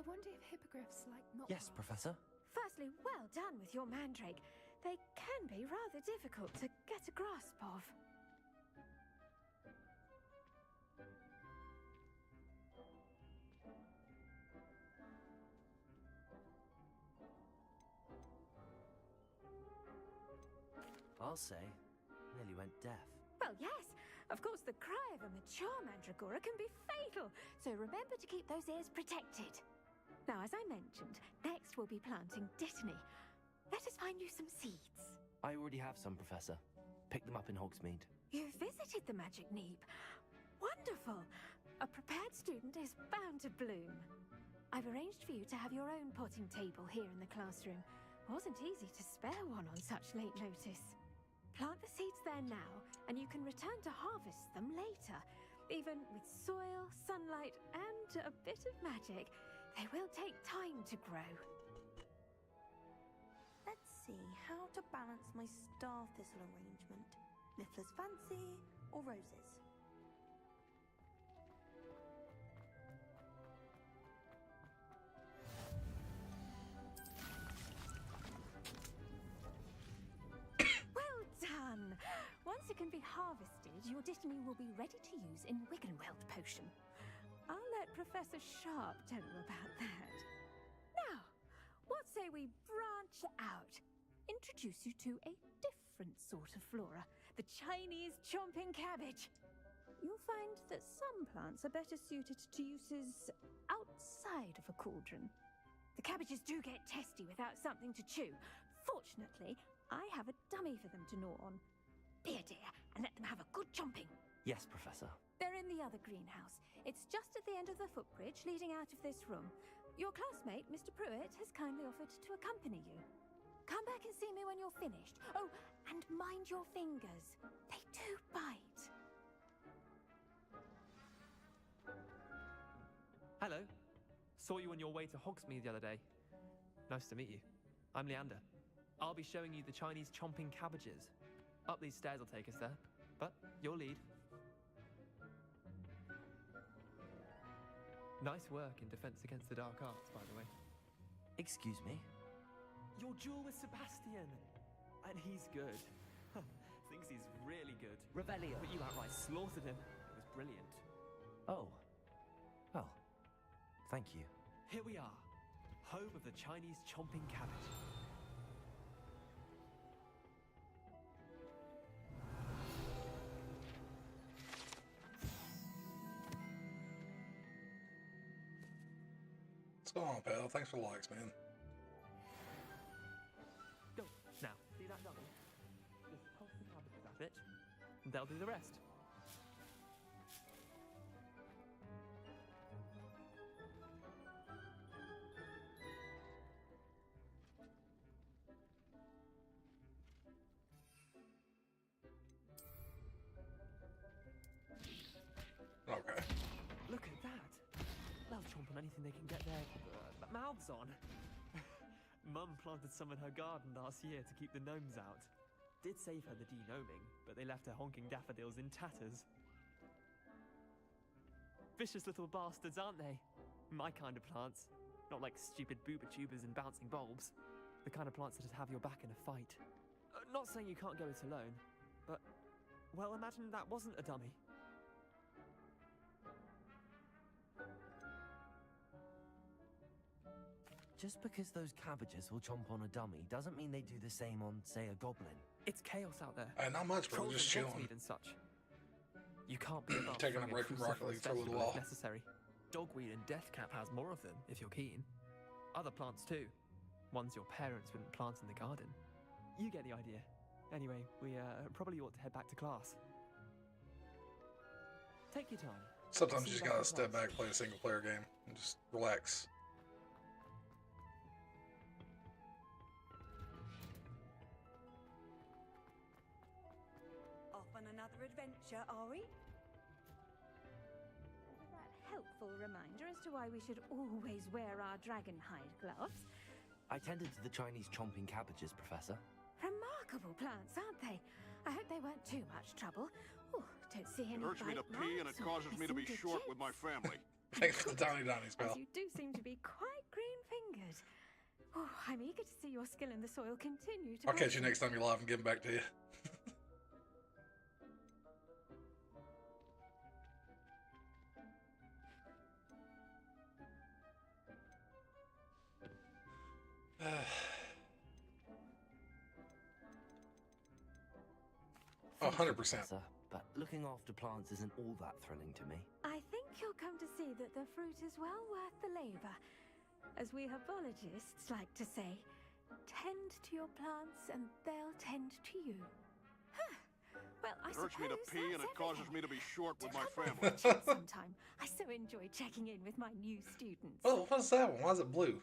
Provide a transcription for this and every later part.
I wonder if hippogriffs like not. Yes, Professor. Firstly, well done with your mandrake. They can be rather difficult to get a grasp of. I'll say, nearly went deaf. Well, yes. Of course, the cry of a mature mandragora can be fatal, so remember to keep those ears protected. Now, as I mentioned, next we'll be planting dittany. Let us find you some seeds. I already have some, Professor. Picked them up in Hogsmeade. You've visited the Magic Neep. Wonderful! A prepared student is bound to bloom. I've arranged for you to have your own potting table here in the classroom. Wasn't easy to spare one on such late notice. Plant the seeds there now, and you can return to harvest them later. Even with soil, sunlight, and a bit of magic, they will take time to grow. Let's see how to balance my star thistle arrangement. Niffler's fancy or roses? Well done! Once it can be harvested, your dittany will be ready to use in Wiggenweld potion. I'll let Professor Sharp tell you about that. Now, what say we branch out? Introduce you to a different sort of flora, the Chinese chomping cabbage. You'll find that some plants are better suited to uses outside of a cauldron. The cabbages do get testy without something to chew. Fortunately, I have a dummy for them to gnaw on. Be a dear and let them have a good chomping. Yes, Professor. They're in the other greenhouse. It's just at the end of the footbridge leading out of this room. Your classmate, Mr. Pruitt, has kindly offered to accompany you. Come back and see me when you're finished. Oh, and mind your fingers. They do bite. Hello. Saw you on your way to Hogsmeade the other day. Nice to meet you. I'm Leander. I'll be showing you the Chinese chomping cabbages. Up these stairs will take us there, but your lead. Nice work in Defense Against the Dark Arts, by the way. Excuse me? Your duel with Sebastian! And he's good. Thinks he's really good. Revelio. But you outright slaughtered him. It was brilliant. Oh. Well, thank you. Here we are. Home of the Chinese chomping cabbage. So on, pal. Thanks for the likes, man. Go. Now, see that dummy? Just toss the cabbages at it, and they'll do the rest. Okay. Look at that! They'll chomp on anything they can get their mouths on. Mum planted some in her garden last year to keep the gnomes out. Did save her the de-gnoming, but they left her honking daffodils in tatters. Vicious little bastards, aren't they? My kind of plants. Not like stupid booba-tubers and bouncing bulbs. The kind of plants that'd have your back in a fight. Not saying you can't go it alone, but... well, imagine that wasn't a dummy. Just because those cabbages will chomp on a dummy doesn't mean they do the same on, say, a goblin. It's chaos out there. Not much, bro. Trolls Just and chilling. Hogsmeade and such. You can't be above Taking a throwing break from Rocket cruciferous League for a little vegetable if while. necessary. Dogweed and Deathcap has more of them, if you're keen. Other plants too. Ones your parents wouldn't plant in the garden. You get the idea. Anyway, we probably ought to head back to class. Take your time. Sometimes you See just back gotta in step class. back, play a single player game, and just relax. Off on another adventure, are we? That helpful reminder as to why we should always wear our dragonhide gloves. I tended to the Chinese chomping cabbages, Professor. Remarkable plants, aren't they? I hope they weren't too much trouble. Oh, don't see any It hurts me to bite pee and it marks or causes me to be missing short with my digits. family. Thanks for the Donny Donnies, As pal. you do seem to be quite green-fingered. Oh, I'm eager to see your skill in the soil continue to I'll catch you blossom. next time you're live and give them back to you. Oh, Thank you, 100%. Professor, but looking after plants isn't all that thrilling to me. I think you'll come to see that the fruit is well worth the labor. As we herbologists like to say, tend to your plants and they'll tend to you. Huh. Well, I It hurts me to suppose pee and that's it causes everything. me to be short with my Come family. and chat sometime. I so enjoy checking in with my new students. Oh, what's that one? Why is it blue?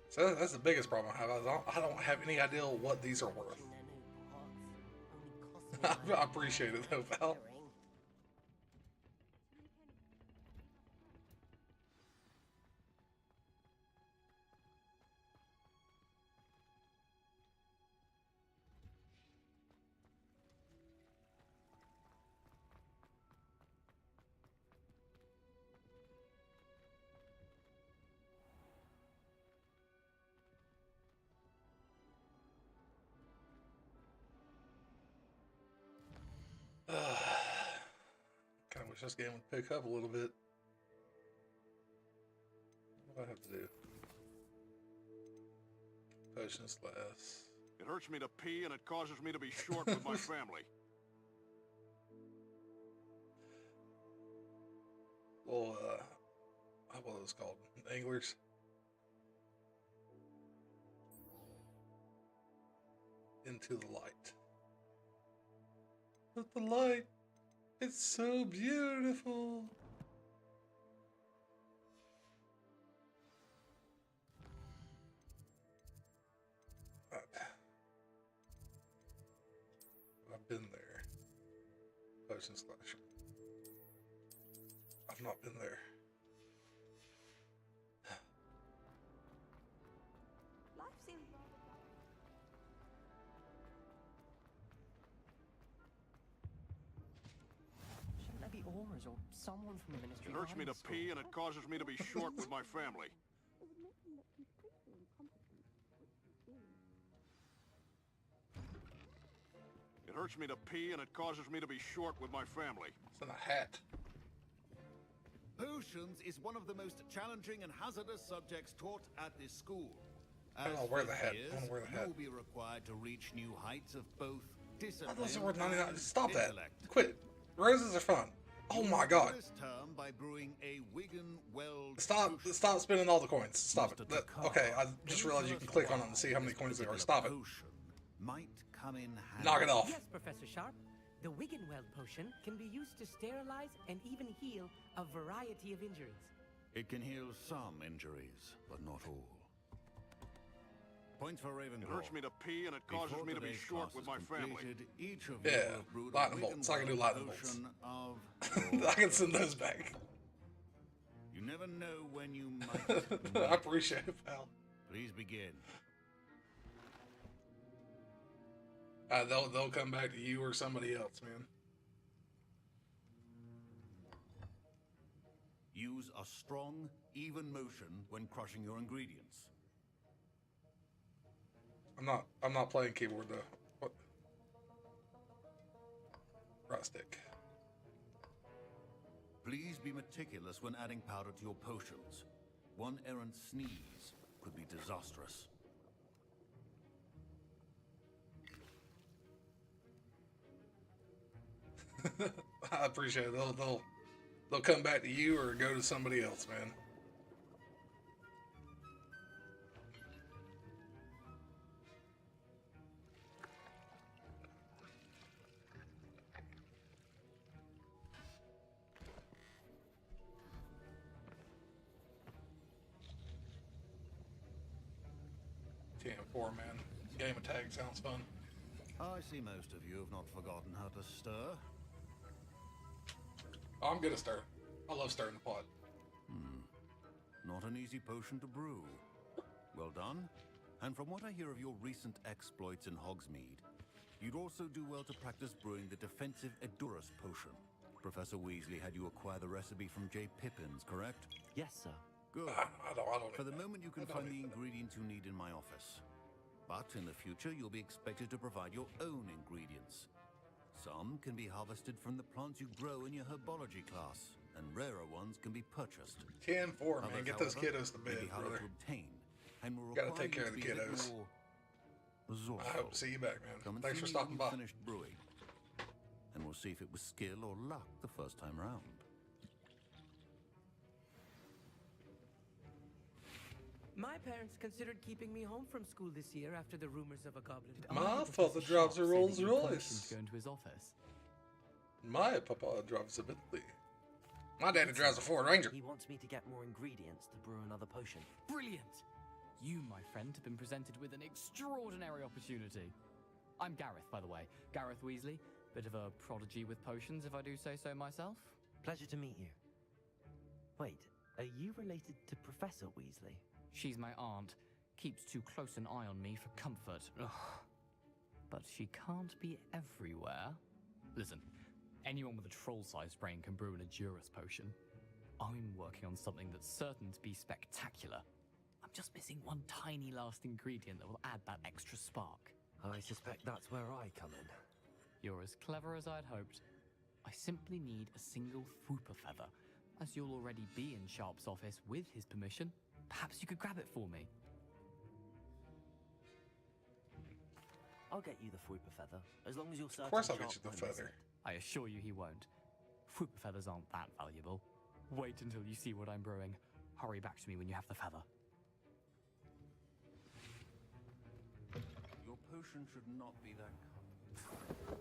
So that's the biggest problem I have. I don't have any idea what these are worth. I appreciate it though, pal. Kind of wish this game would pick up a little bit. What do I have to do? Potions less. It hurts me to pee and it causes me to be short with my family. Well, what are those called? Anglers? Into the light. But the light, it's so beautiful. I've been there. Potion slasher. I've not been there. Life seems rather Shouldn't there be Aurors or someone from the Ministry It hurts me to pee and it causes me to be short with my family. It hurts me to pee and it causes me to be short with my family. It's in a hat. Potions is one of the most challenging and hazardous subjects taught at this school. I don't As know, wear the fifth hat. I years, wanna wear the hat. You'll be required to reach new heights of both discipline Oh, those are worth and 99. Stop that. intellect. Quit. Roses are fun. Oh my god. This term by brewing a Wigan Weld Stop potion. stop spending all the coins. Stop it. Mr. That- Takar, okay, I just can realized you tell can us click on why them to see how many this coins there are. particular Stop it. potion might come in handy. Knock it off. Yes, Professor Sharp. The Wiggenweld potion can be used to sterilize and even heal a variety of injuries. It can heal some injuries, but not all. Points for Ravenclaw. It hurts me to pee and it causes Before me to be today's short class with is my family. completed, each of Yeah, you will have brewed a lightning bolts. I can do Wiggenweld lightning bolts. potion of I can send those back. You never know when you might. I appreciate it, pal. Please begin. They'll come back to you or somebody else, man. Use a strong, even motion when crushing your ingredients. I'm not playing keyboard though. What? Right stick. Please be meticulous when adding powder to your potions. One errant sneeze could be disastrous. I appreciate it. They'll come back to you or go to somebody else, man. TM4, man. Game of tag sounds fun. I see most of you have not forgotten how to stir. Oh, I'm good at stir. I love stirring the pot. Not an easy potion to brew. Well done. And from what I hear of your recent exploits in Hogsmeade, you'd also do well to practice brewing the defensive Edurus potion. Professor Weasley had you acquire the recipe from J. Pippins, correct? Yes, sir. Good. I don't For the need that. moment, you can I don't find the need that. ingredients you need in my office. But in the future, you'll be expected to provide your own ingredients. Some can be harvested from the plants you grow in your herbology class, and rarer ones can be purchased. 10-4, man. Others, Get those however, kiddos to may bed, be harder brother. to obtain, and will Gotta require take care you of to the be a bit kiddos. more I resourceful. hope to see you back, Come man. and Thanks see for me when stopping you've by. finished brewing, and we'll see if it was skill or luck the first time round. My parents considered keeping me home from school this year after the rumors of a goblin. My father drives a Rolls Royce. Go into his office. My papa drives a Bentley. My daddy drives a Ford Ranger. He wants me to get more ingredients to brew another potion. Brilliant! You, my friend, have been presented with an extraordinary opportunity. I'm Gareth, by the way. Gareth Weasley. Bit of a prodigy with potions, if I do say so myself. Pleasure to meet you. Wait, are you related to Professor Weasley? She's my aunt. Keeps too close an eye on me for comfort. Ugh. But she can't be everywhere. Listen, anyone with a troll-sized brain can brew an Edurus potion. I'm working on something that's certain to be spectacular. I'm just missing one tiny last ingredient that will add that extra spark. I suspect that's where I come in. You're as clever as I'd hoped. I simply need a single Fwooper feather. As you'll already be in Sharp's office with his permission, perhaps you could grab it for me. I'll get you the Fwooper feather, as long as you're certain. Of course I'll get Sharp you the won't miss feather. it. I assure you he won't. Fwooper feathers aren't that valuable. Wait until you see what I'm brewing. Hurry back to me when you have the feather. Your potion should not be that color.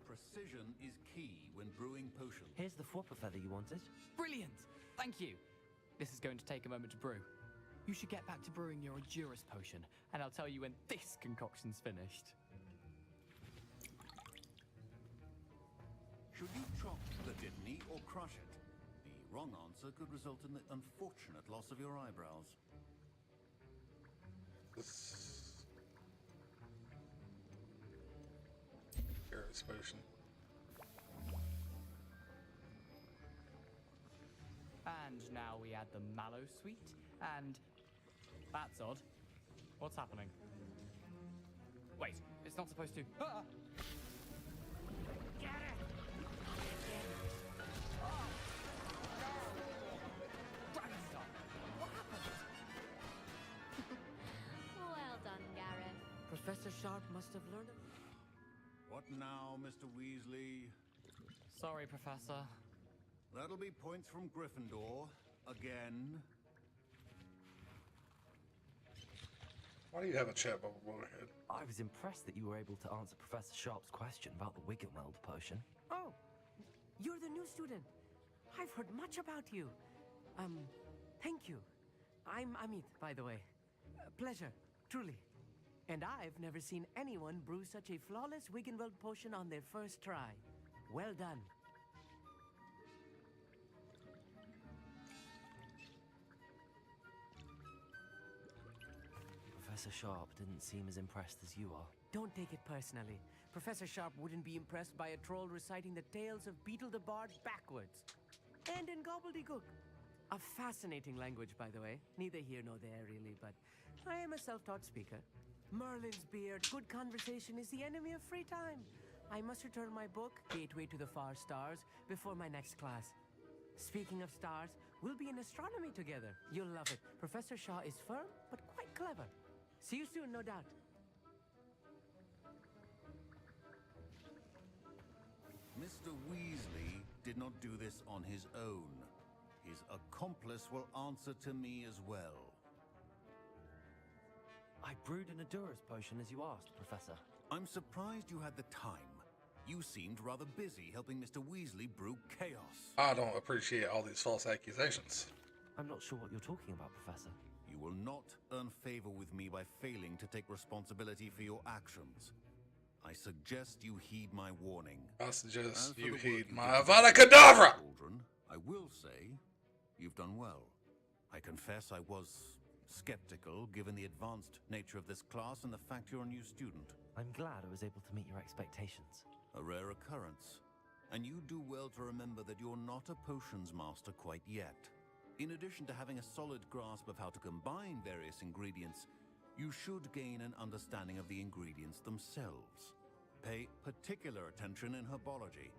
Precision is key when brewing potions. Here's the Fwooper feather you wanted. Brilliant! Thank you! This is going to take a moment to brew. You should get back to brewing your Edurus potion, and I'll tell you when this concoction's finished. Should you chop the Dittany or crush it? The wrong answer could result in the unfortunate loss of your eyebrows. Garrett's potion. And now we add the mallow sweet, and that's odd. What's happening? Wait, it's not supposed to. Ah! Get it! Oh! No! Dragonstone! What happened? Well done, Gareth. Professor Sharp must have learned. What now, Mr. Weasley? Sorry, Professor. That'll be points from Gryffindor. Again. Why do you have a chat bubble on your head? I was impressed that you were able to answer Professor Sharp's question about the Wiggenweld potion. Oh, you're the new student. I've heard much about you. Thank you. I'm Amit, by the way. Pleasure, truly. And I've never seen anyone brew such a flawless Wiggenweld potion on their first try. Well done. Professor Sharp didn't seem as impressed as you are. Don't take it personally. Professor Sharp wouldn't be impressed by a troll reciting the tales of Beetle the Bard backwards. And in gobbledygook. A fascinating language, by the way. Neither here nor there, really, but I am a self-taught speaker. Merlin's beard, good conversation is the enemy of free time. I must return my book, Gateway to the Far Stars, before my next class. Speaking of stars, we'll be in astronomy together. You'll love it. Professor Shaw is firm, but quite clever. See you soon, no doubt. Mr. Weasley did not do this on his own. His accomplice will answer to me as well. I brewed an Adurus potion as you asked, Professor. I'm surprised you had the time. You seemed rather busy helping Mr. Weasley brew chaos. I don't appreciate all these false accusations. I'm not sure what you're talking about, Professor. You will not earn favor with me by failing to take responsibility for your actions. I suggest you heed my warning. I suggest As for you the work heed you my did with Avada the Kedavra! children, I will say you've done well. I confess I was skeptical given the advanced nature of this class and the fact you're a new student. I'm glad I was able to meet your expectations. A rare occurrence. And you do well to remember that you're not a potions master quite yet. In addition to having a solid grasp of how to combine various ingredients, you should gain an understanding of the ingredients themselves. Pay particular attention in herbology.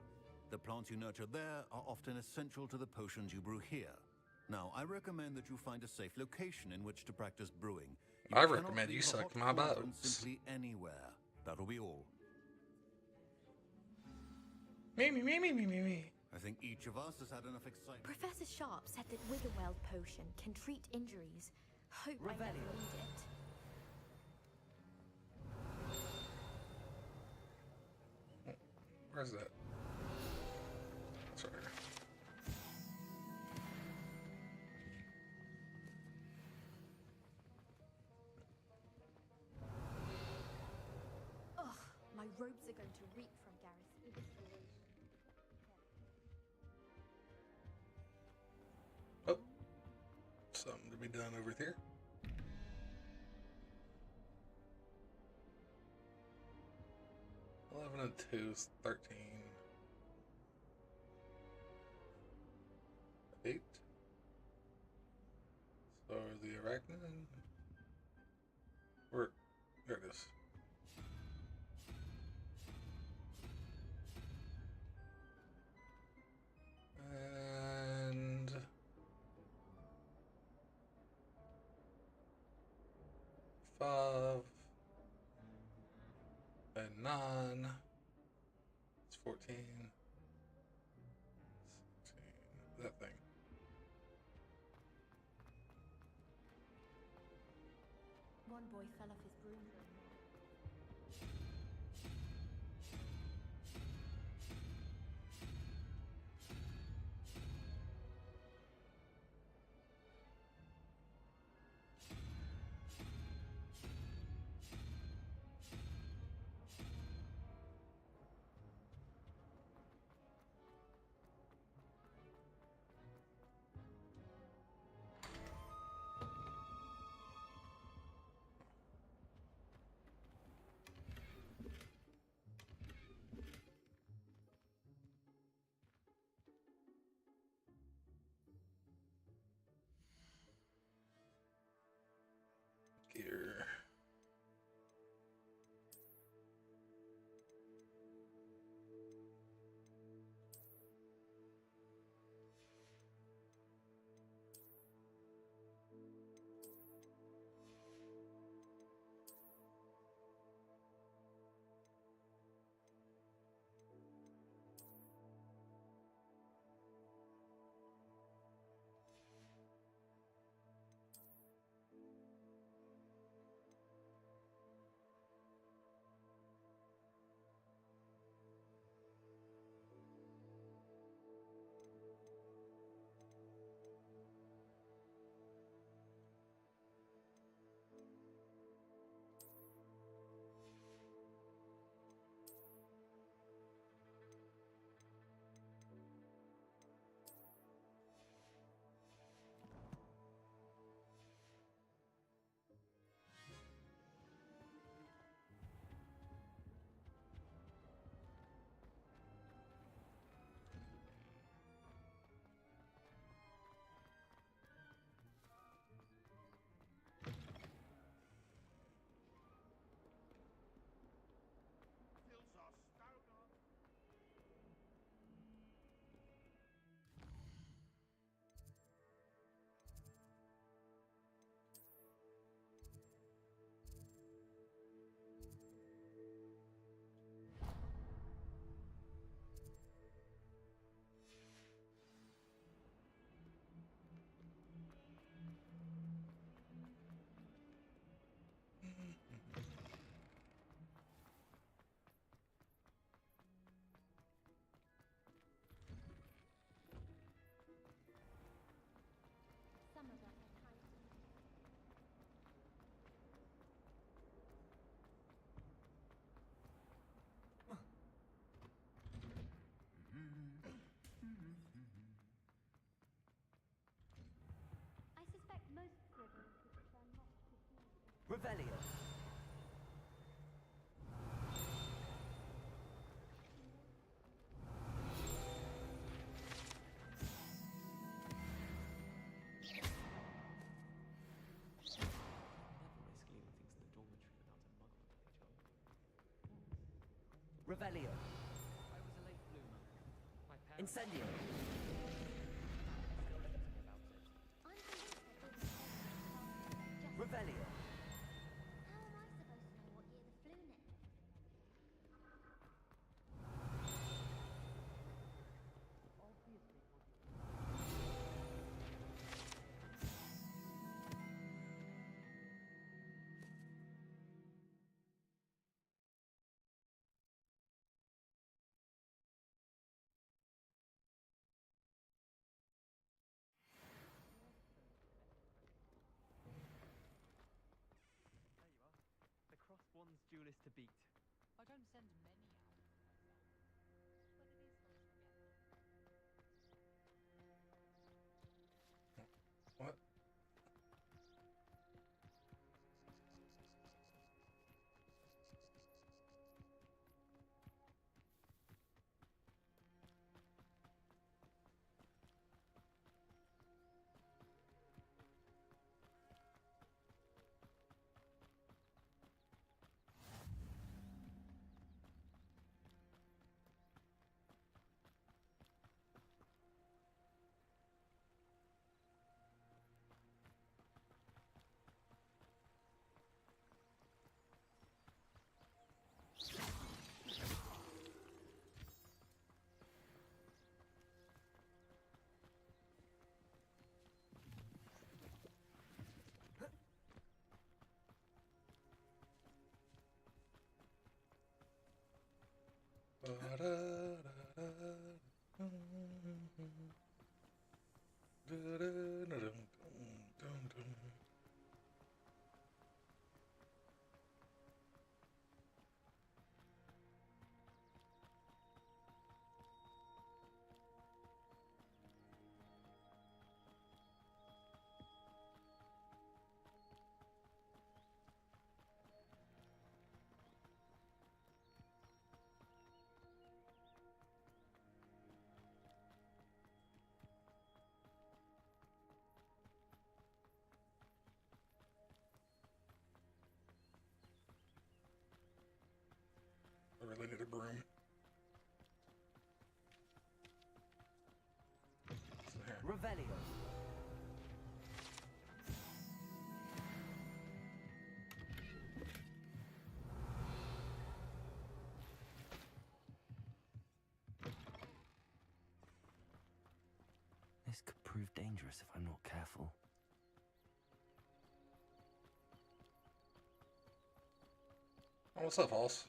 The plants you nurture there are often essential to the potions you brew here. Now, I recommend that you find a safe location in which to practice brewing. I cannot recommend you leave a suck hot my cauldron bones. simply anywhere. That'll be all. Me. I think each of us has had enough excitement. Professor Sharp said that Wiggenweld potion can treat injuries. Hope I never need it. Where's that? Sorry. Ugh, my robes are going to reek from Gareth's evisceration. Oh. Something to be done over here. Eleven and 2 is 13. 8. So the arachnid. Where? There it is. And 5 and 9. It's 14. 16. That thing. One boy fell off his broom. Revelio. Revelio. I was a late bloomer. My parents... Incendio. Revelio. How am I supposed to know what year the flu net? The Cross Wands duelist to beat. I don't send many out. What? I really need a broom. Revelio. This could prove dangerous if I'm not careful. Oh, what's up, Hoss?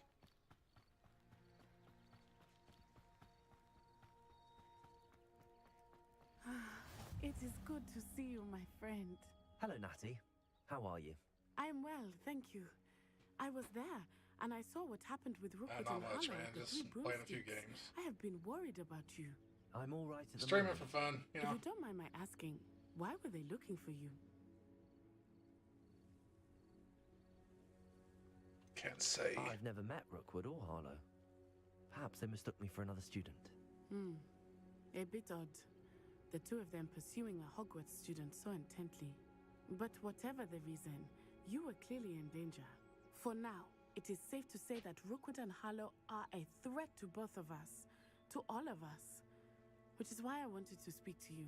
It is good to see you, my friend. Hello, Natty. How are you? I am well, thank you. I was there, and I saw what happened with Rookwood Not and much, Harlow, man. the Just three playing a few broomsticks. games. I have been worried about you. I'm all right at the Streaming moment. for fun, you know. If you don't mind my asking, why were they looking for you? Can't say. I've never met Rookwood or Harlow. Perhaps they mistook me for another student. A bit odd. The two of them pursuing a Hogwarts student so intently. But whatever the reason, you were clearly in danger. For now, it is safe to say that Rookwood and Harlow are a threat to both of us. To all of us. Which is why I wanted to speak to you.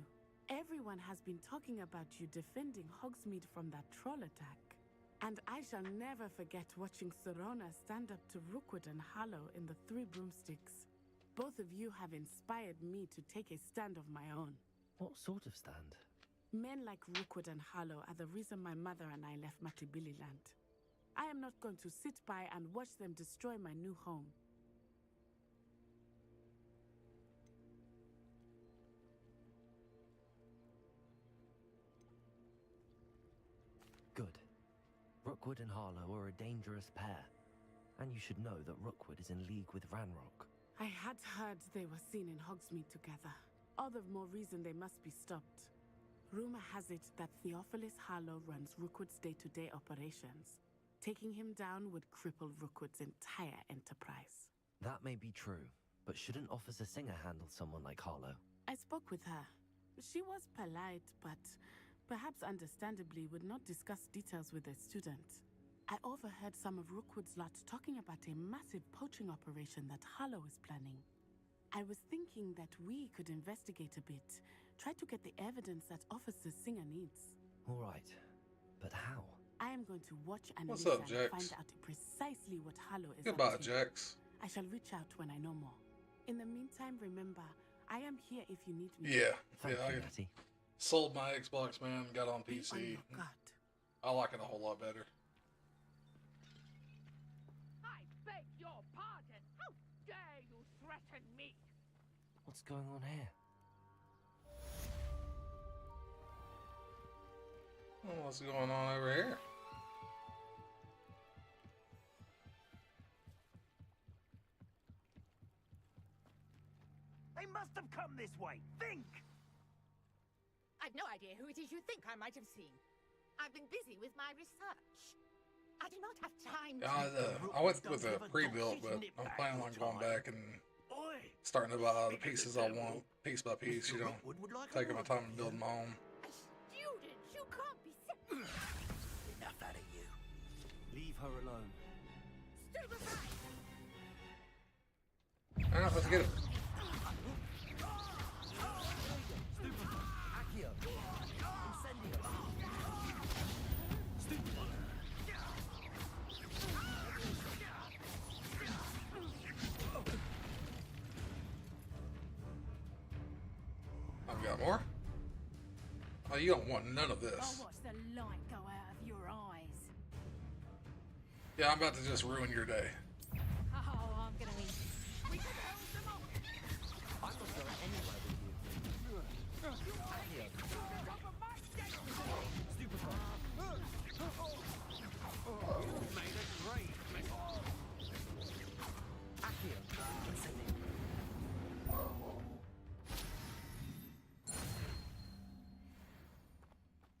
Everyone has been talking about you defending Hogsmeade from that troll attack. And I shall never forget watching Serona stand up to Rookwood and Harlow in the Three Broomsticks. Both of you have inspired me to take a stand of my own. What sort of stand? Men like Rookwood and Harlow are the reason my mother and I left Matibili Land. I am not going to sit by and watch them destroy my new home. Good. Rookwood and Harlow are a dangerous pair. And you should know that Rookwood is in league with Ranrock. I had heard they were seen in Hogsmeade together. All the more reason they must be stopped. Rumor has it that Theophilus Harlow runs Rookwood's day-to-day operations. Taking him down would cripple Rookwood's entire enterprise. That may be true, but shouldn't Officer Singer handle someone like Harlow? I spoke with her. She was polite, but perhaps understandably would not discuss details with a student. I overheard some of Rookwood's lot talking about a massive poaching operation that Harlow is planning. I was thinking that we could investigate a bit, try to get the evidence that Officer Singer needs. All right, but how? I am going to watch and What's listen up, and Jax? find out precisely what Harlow is Goodbye, up to. Jax. I shall reach out when I know more. In the meantime, remember, I am here if you need me. Yeah, Thank yeah. you, I Natty. sold my Xbox, man. Got on Be on PC. your guard. I like it a whole lot better. I beg your pardon. How dare you threaten me? What's going on here? Oh, what's going on over here? They must have come this way. Think! I've no idea who it is you think I might have seen. I've been busy with my research. I do not have time to... I went with a pre-built, but I'm planning on going back and starting to buy the pieces I want, piece by piece, you know, taking my time and building my own. Students, you can't be... Enough out of you. Leave her alone. Alright, let's get it. Accio! Incendio! I've got more. Oh, you don't want none of I'll this. watch the light go out of your eyes. Yeah, I'm about to just ruin your day. Oh, I'm gonna be... We can hold them off. I'm not going anywhere with you. Accio! You've made a great mess. Accio! Incendio!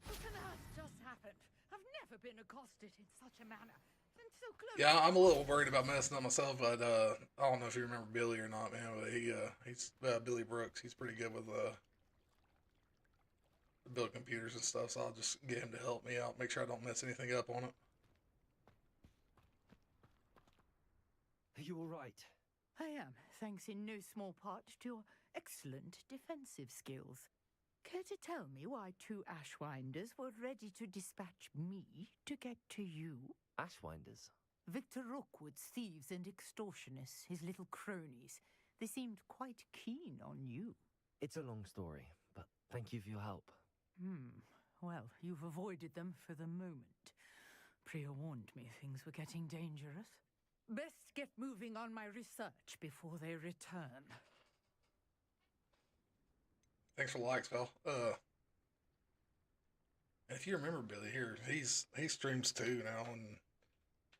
What on earth just happened? I've never been accosted in such a manner. And so close. Yeah, I'm a little worried about messing up myself, but I don't know if you remember Billy or not, man. But he's Billy Brooks. He's pretty good with build computers and stuff. So I'll just get him to help me out, make sure I don't mess anything up on it. Are you all right? I am, thanks in no small part to your excellent defensive skills. Care to tell me why two Ashwinders were ready to dispatch me to get to you? Ashwinders? Victor Rookwood's thieves and extortionists, his little cronies. They seemed quite keen on you. It's a long story, but thank you for your help. Well, you've avoided them for the moment. Priya warned me things were getting dangerous. Best get moving on my research before they return. Thanks for the likes, pal. If you remember Billy here, he streams too now, and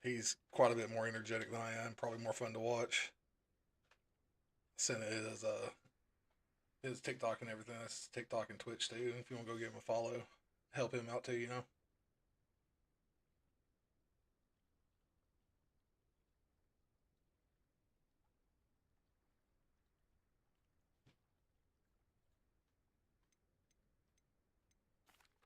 he's quite a bit more energetic than I am. Probably more fun to watch. Sent it as his TikTok and everything. That's TikTok and Twitch too. If you want to go give him a follow, help him out too, you know.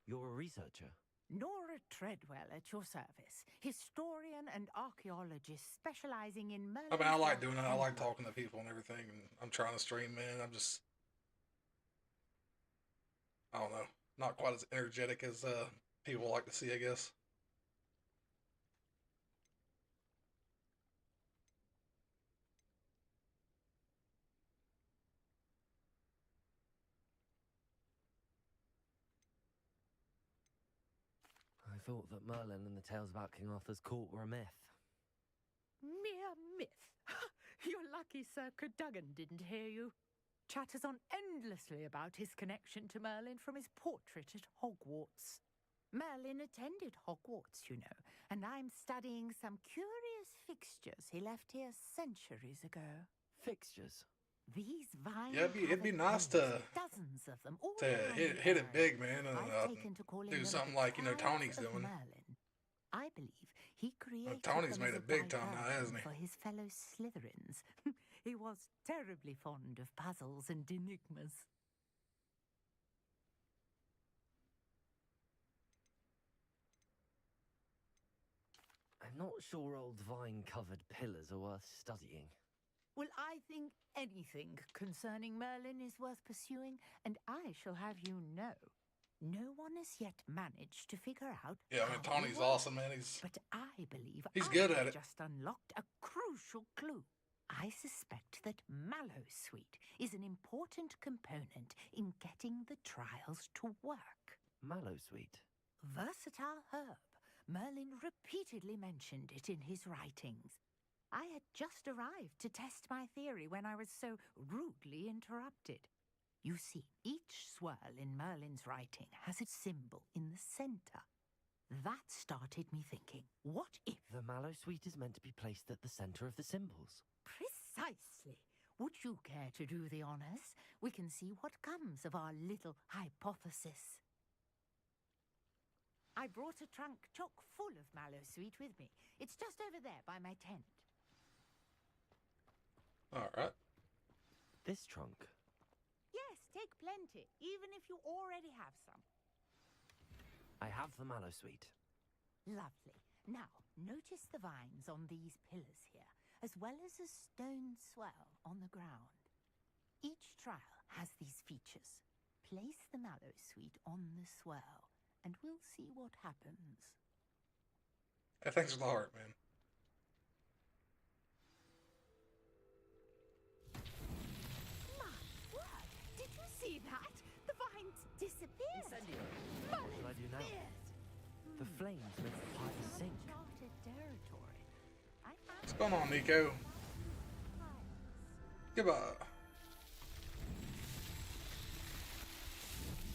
You're a researcher? Nora Treadwell at your service. Historian and archaeologist specializing in murder. I mean, I like doing it. I like talking to people and everything. And I'm trying to stream, man. I don't know, not quite as energetic as people like to see, I guess. I thought that Merlin and the tales about King Arthur's court were a myth. Mere myth. You're lucky Sir Cadogan didn't hear you. Chatters on endlessly about his connection to Merlin from his portrait at Hogwarts. Merlin attended Hogwarts, you know, and I'm studying some curious fixtures he left here centuries ago. Fixtures? These vines. Yeah, it'd be nice to dozens of them, all hit it big, man, and I've taken to calling do them something like, you know, Towers Tony's of doing. Merlin. I believe He created Tony's them made as it big time now, diversion hasn't he? for his fellow Slytherins. He was terribly fond of puzzles and enigmas. I'm not sure old vine-covered pillars are worth studying. Well, I think anything concerning Merlin is worth pursuing, and I shall have you know, no one has yet managed to figure out. Yeah, I mean, how he Tony's works. awesome, man. He's But I believe he's I good have at it. just unlocked a crucial clue. I suspect that Mallowsweet is an important component in getting the trials to work. Mallowsweet? Versatile herb. Merlin repeatedly mentioned it in his writings. I had just arrived to test my theory when I was so rudely interrupted. You see, each swirl in Merlin's writing has its symbol in the center. That started me thinking, what if... The Mallowsweet is meant to be placed at the center of the symbols. Precisely. Would you care to do the honors? We can see what comes of our little hypothesis. I brought a trunk chock full of Mallowsweet with me. It's just over there by my tent. All right. This trunk? Yes, take plenty, even if you already have some. I have the Mallowsweet. Lovely. Now, notice the vines on these pillars here, as well as a stone swell on the ground. Each trial has these features. Place the Mallowsweet on the swell, and we'll see what happens. Hey, thanks for the heart, man. My word! Did you see that? The vines disappeared. Incendio. What should I do now? The flames make the fire sink. Uncharted territory. I found What's going on, Nico? Goodbye.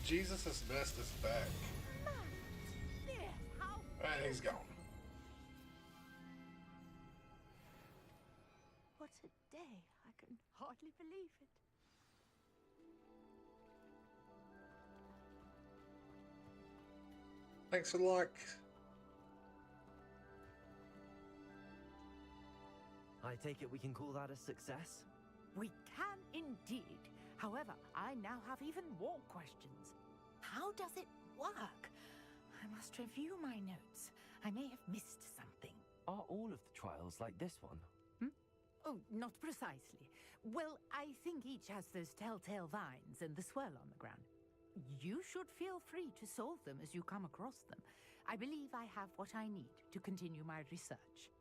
Jesus is best is back. And he's gone. What a day. I can hardly believe it. Thanks for the like. I take it we can call that a success? We can indeed. However, I now have even more questions. How does it work? I must review my notes. I may have missed something. Are all of the trials like this one? Oh, not precisely. Well, I think each has those telltale vines and the swirl on the ground. You should feel free to solve them as you come across them. I believe I have what I need to continue my research.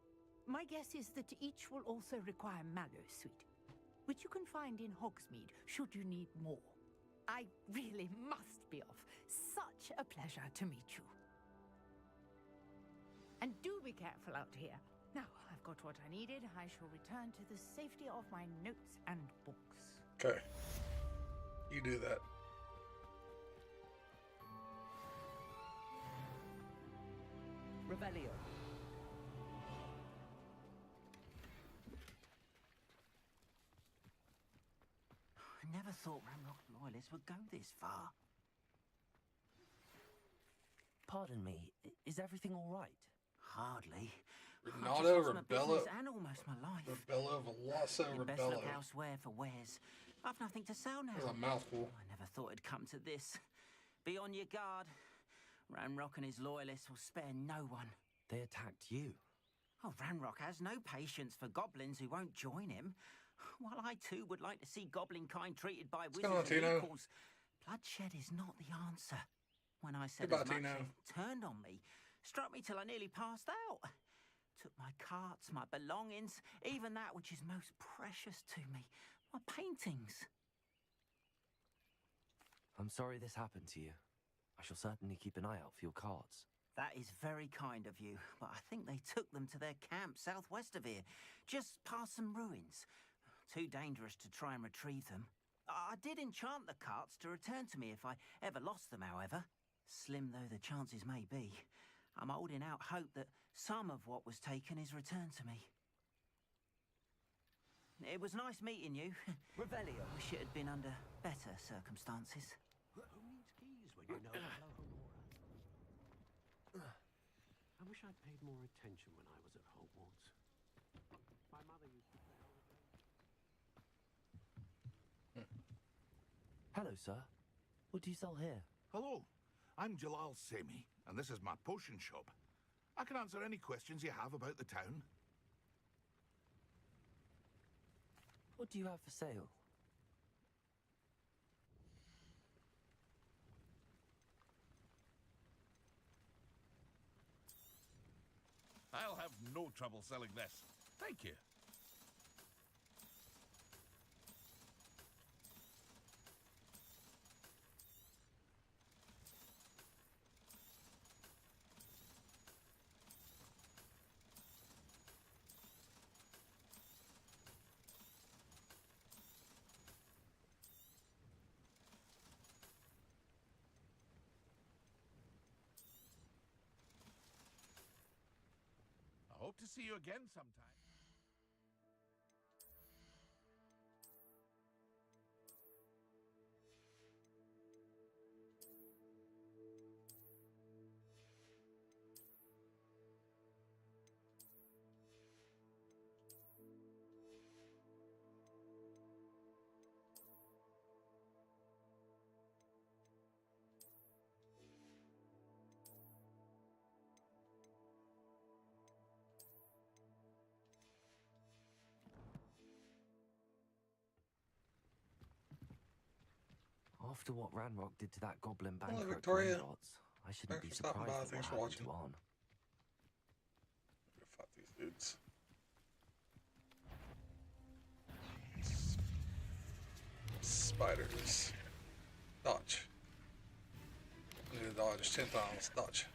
My guess is that each will also require Mallowsweet, which you can find in Hogsmeade should you need more. I really must be off. Such a pleasure to meet you. And do be careful out here. Now, I've got what I needed. I shall return to the safety of my notes and books. Okay. You do that. Revelio. I never thought Ranrock loyalists would go this far. Pardon me, is everything all right? Hardly. Renato, I've just lost my Rebella, business and almost my life. Rebella, Veloso, You'd best look Rebella. elsewhere for wares. I've nothing to sell now. That's a mouthful. I never thought it'd come to this. Be on your guard. Ranrock and his loyalists will spare no one. They attacked you. Oh, Ranrock has no patience for goblins who won't join him. While I too would like to see goblin kind treated by going on, wizards and Tino? equals, bloodshed is not the answer. When I said Goodbye, as much, Tino. they turned on me, struck me till I nearly passed out. Took my carts, my belongings, even that which is most precious to me, my paintings. I'm sorry this happened to you. I shall certainly keep an eye out for your cards. That is very kind of you, but I think they took them to their camp southwest of here, just past some ruins. Too dangerous to try and retrieve them. I did enchant the carts to return to me if I ever lost them, however. Slim though the chances may be, I'm holding out hope that some of what was taken is returned to me. It was nice meeting you. Revelio. Wish it had been under better circumstances. Who needs keys when you know I wish I'd paid more attention when I was at Hogwarts. My mother used to say all the time. Hello, sir. What do you sell here? Hello, I'm Jalal Semi, and this is my potion shop. I can answer any questions you have about the town. What do you have for sale? I'll have no trouble selling this. Thank you. I hope to see you again sometime. After what Ranrock did to that goblin Hello, banker at Victoria. Gringotts, I shouldn't be Thanks for stopping surprised by. at Thanks what for happened to Arn. Go fight these dudes. Spiders. Dodge. I need to dodge 10 times. Dodge.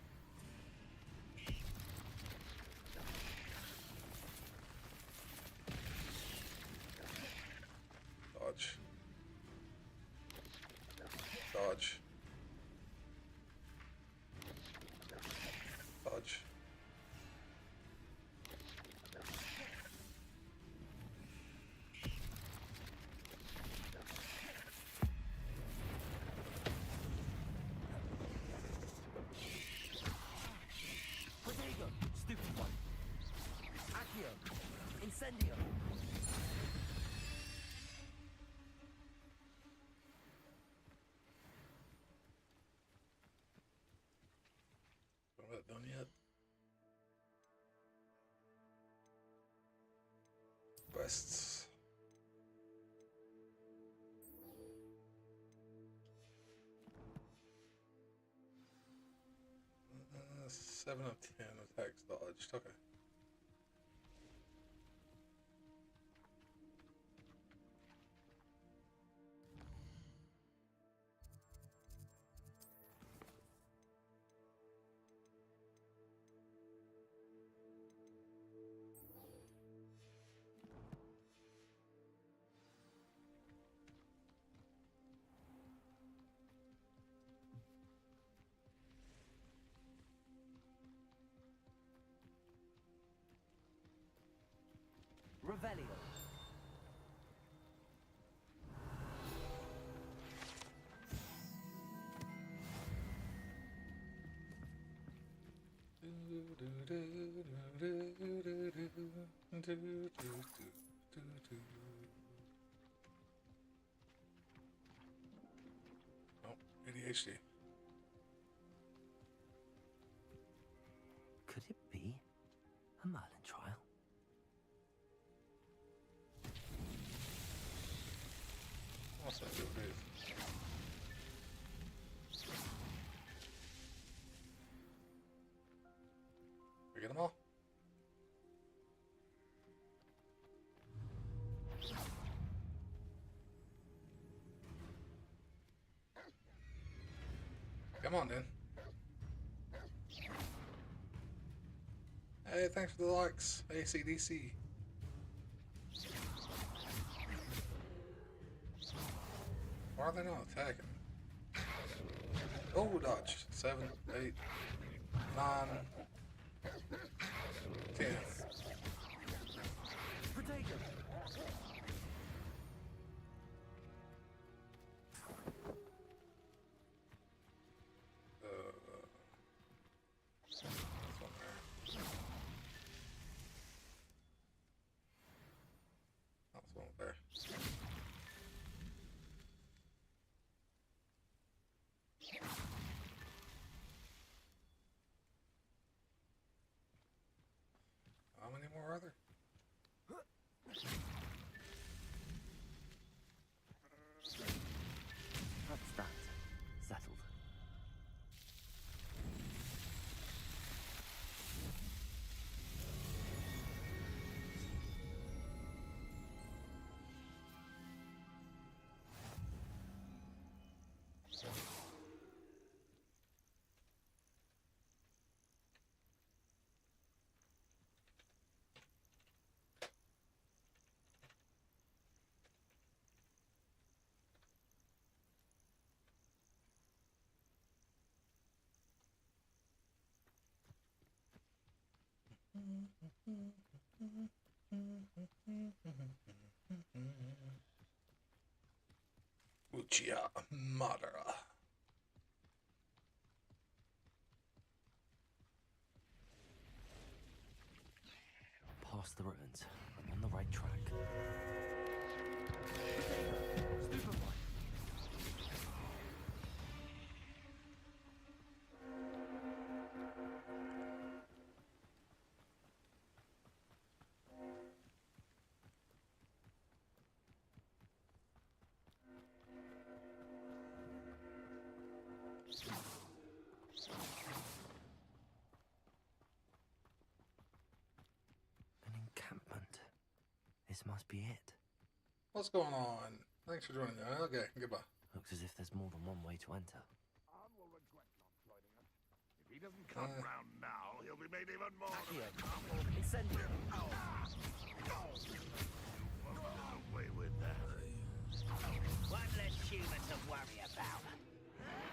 Dodge. Dodge. Dodge. Protego, stupid one. Accio, Incendio. Not that done yet. Quests. 7 of 10 attacks dodged. Okay. Revelio. Oh, ADHD. Could it be a Merlin trial? What's that do with it? We get them all? Come on, then. Hey, thanks for the likes. ACDC. Why are they not attacking? Oh, dodge. 7, 8, 9, 10. Protego. This one there. Uchiha Madara. Past the ruins. I'm on the right track. Stupefy. An encampment. This must be it. What's going on? Thanks for joining me. Okay, goodbye. Looks as if there's more than one way to enter. Ann will regret not joining us. If he doesn't come round now, he'll be made even more of a trouble. Incendio. You won't get away with that. One less human to worry about.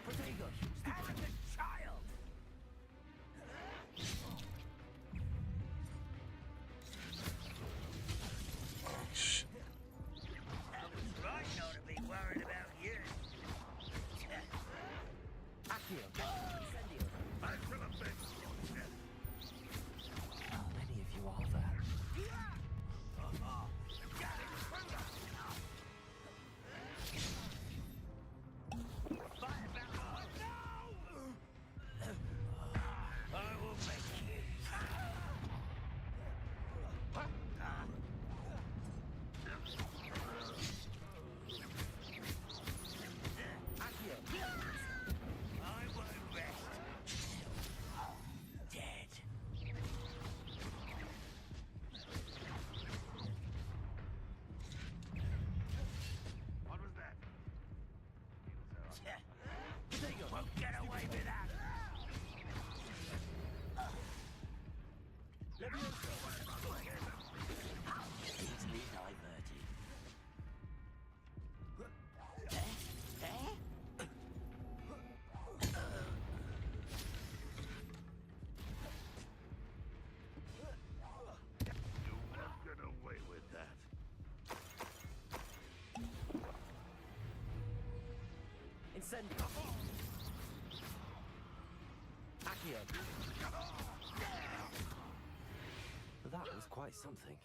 Protego. Arrogant child! Oh, shit. I was right not to be worried about you. Accio. Incendio. Back to the big. How many of you are there? I will make you. I won't rest. Dead. What was that? Protego. Won't get away with that. Easily diverted. You won't get away with that. Incendio. Accio. That was quite something.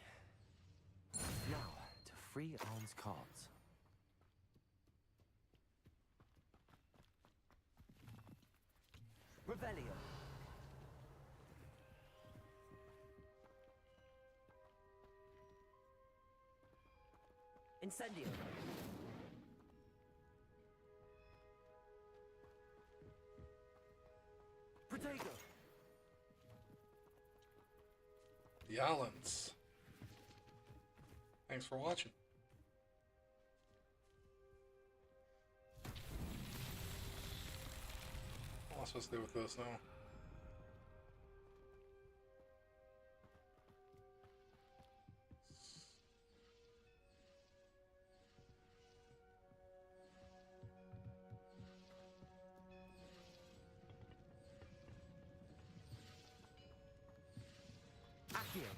Now, to free Arn's cards. Revelio. Incendio. Protego. The Allens. Thanks for watching. What am I supposed to do with this now? Accio.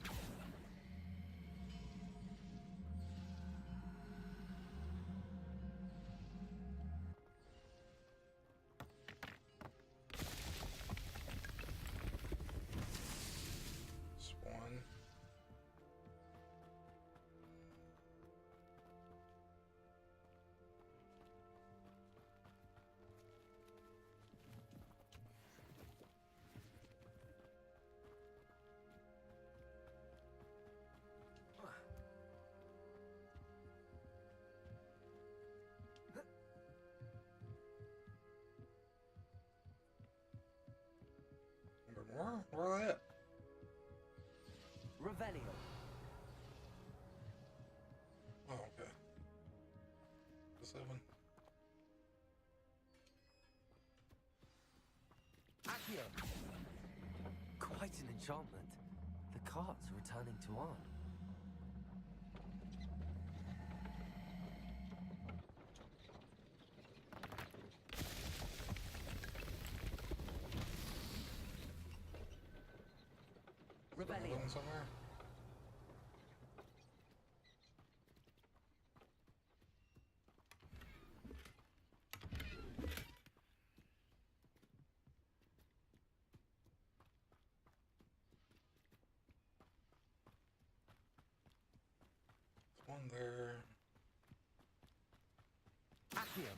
Swan. Where are they at? Revelio. Oh, okay. The 7. Accio. Quite an enchantment. The cards are returning to Arn. another one somewhere. One there. Accio.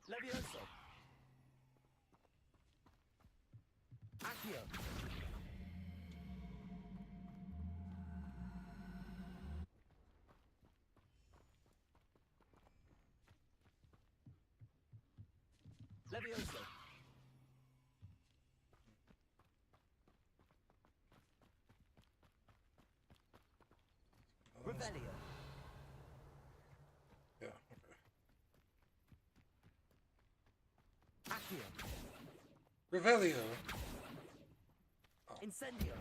Levioso. Accio. Levioso. Revelio. Yeah, okay. Accio. Revelio. Incendio.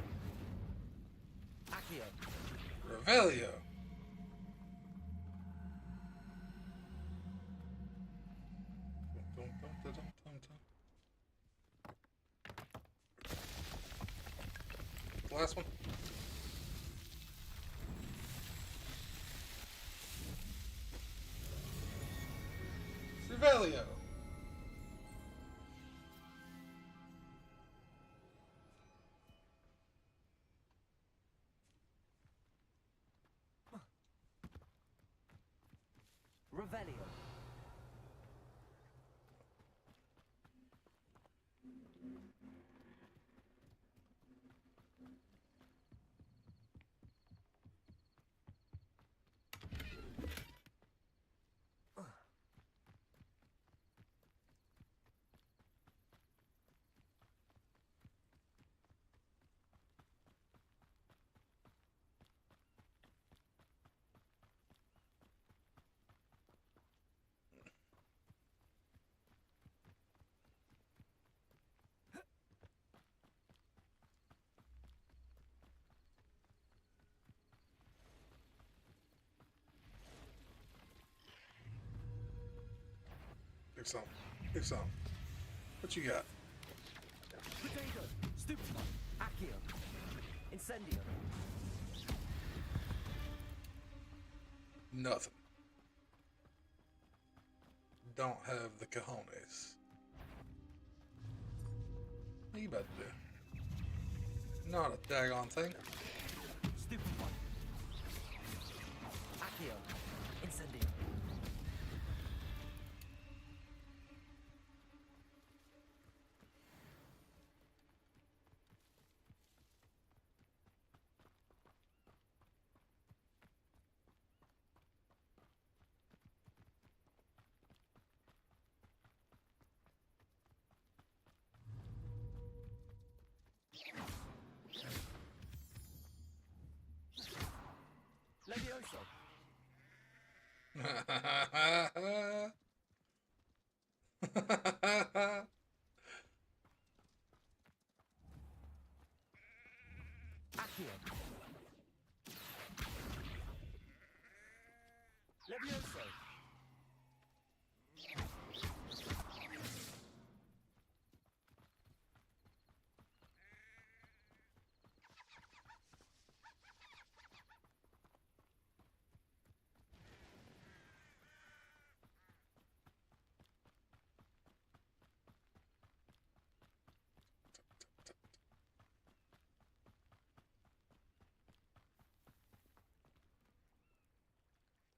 Accio. Revelio. Last one. Revelio. Revelio. Pick some. Pick some. What you got? Potato. Stupefy. Accio. Incendio. Nothing. Don't have the cojones. What you about to do? Not a daggone thing. Stupefy. Accio. Incendio. Levioso. Accio. Levioso.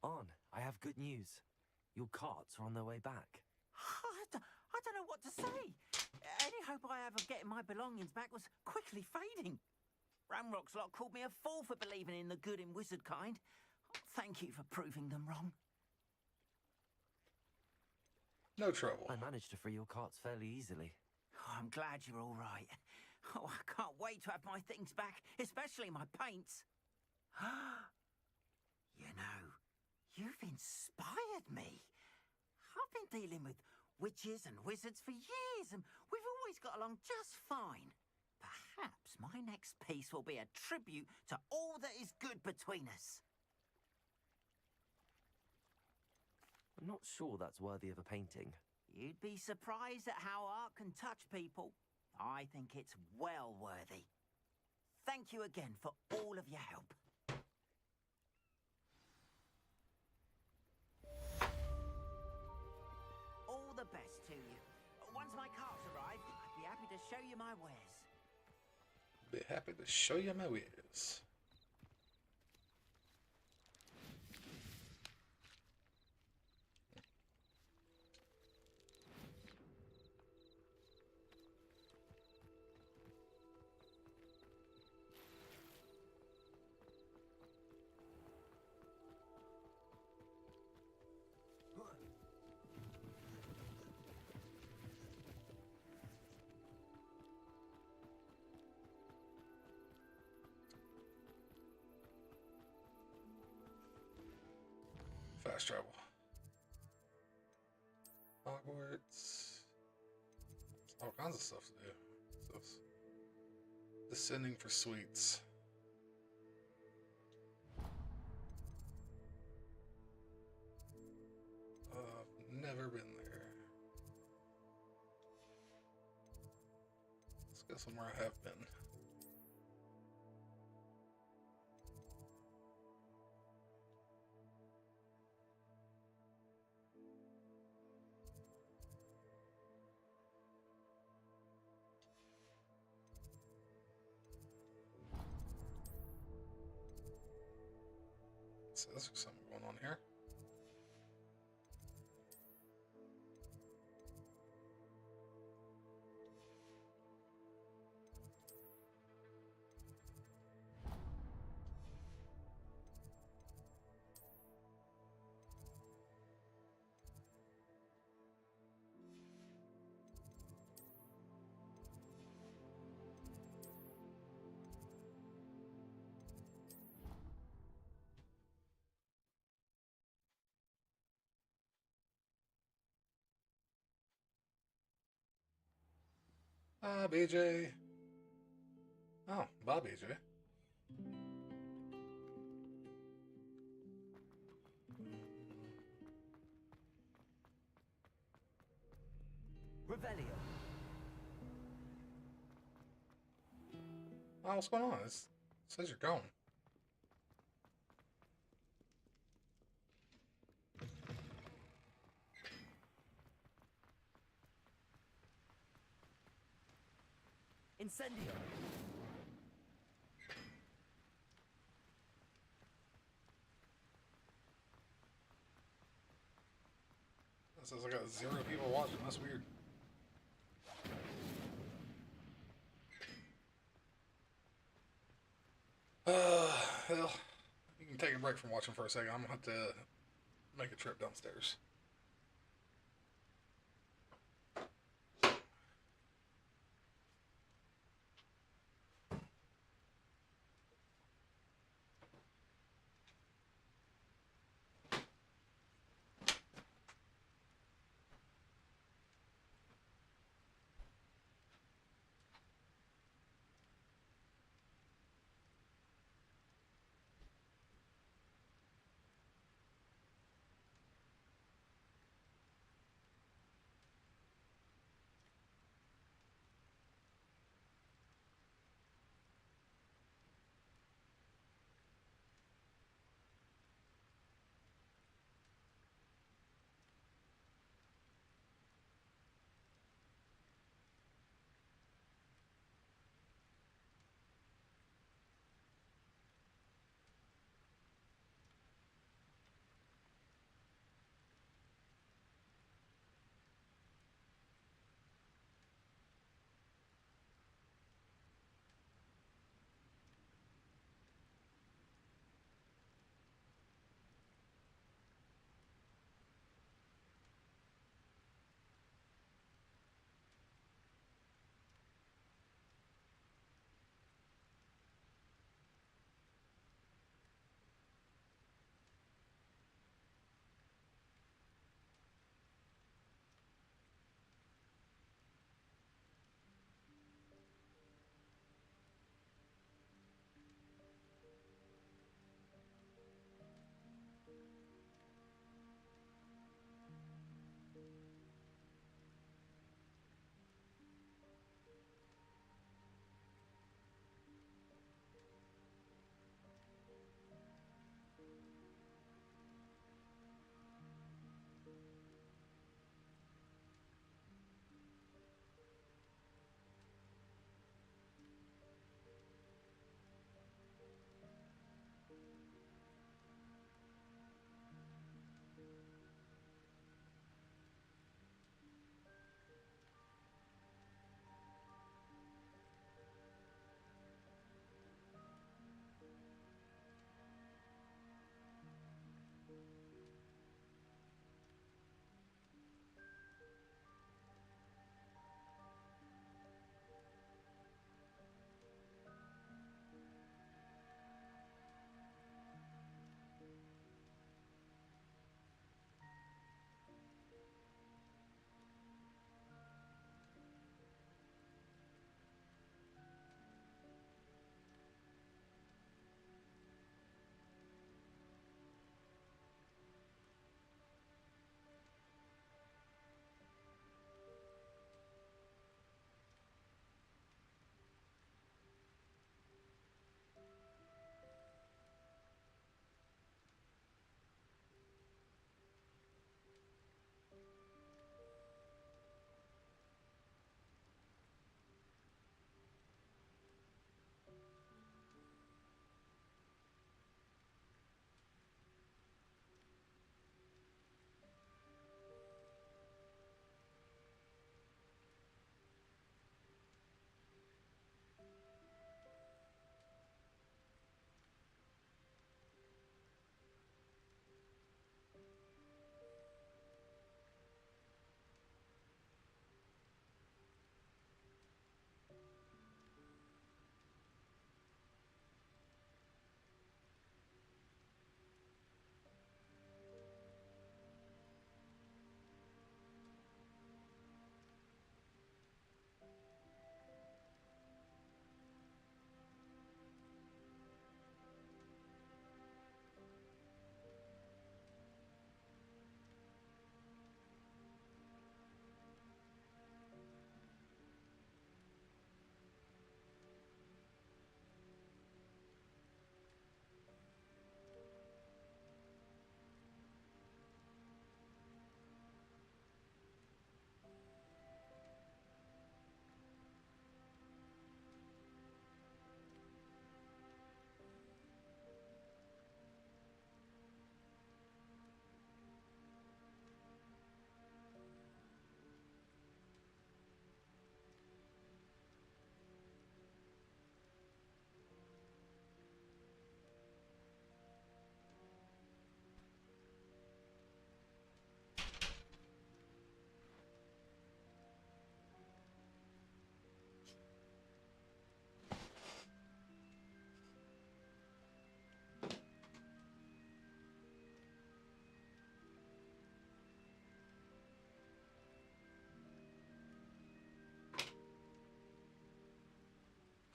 On, I have good news. Your carts are on their way back. I don't know what to say. Any hope I have of getting my belongings back was quickly fading. Ramrock's lot called me a fool for believing in the good in wizard kind. Thank you for proving them wrong. No trouble. I managed to free your carts fairly easily. Oh, I'm glad you're all right. Oh, I can't wait to have my things back, especially my paints. You know, you've inspired me. I've been dealing with witches and wizards for years, and we've always got along just fine. Perhaps my next piece will be a tribute to all that is good between us. I'm not sure that's worthy of a painting. You'd be surprised at how art can touch people. I think it's well worthy. Thank you again for all of your help. All the best to you. Once my carts arrive, I'd be happy to show you my wares. Be happy to show you my wares. Fast travel. Hogwarts. All kinds of stuff to do. So descending for sweets. Never been there. Let's go somewhere I have been. So there's something going on here. BJ. Oh, bye, BJ. Revelio. Oh, what's going on? It says you're gone. Incendio. It says I got 0 people watching. That's weird. Well, you can take a break from watching for a second. I'm gonna have to make a trip downstairs.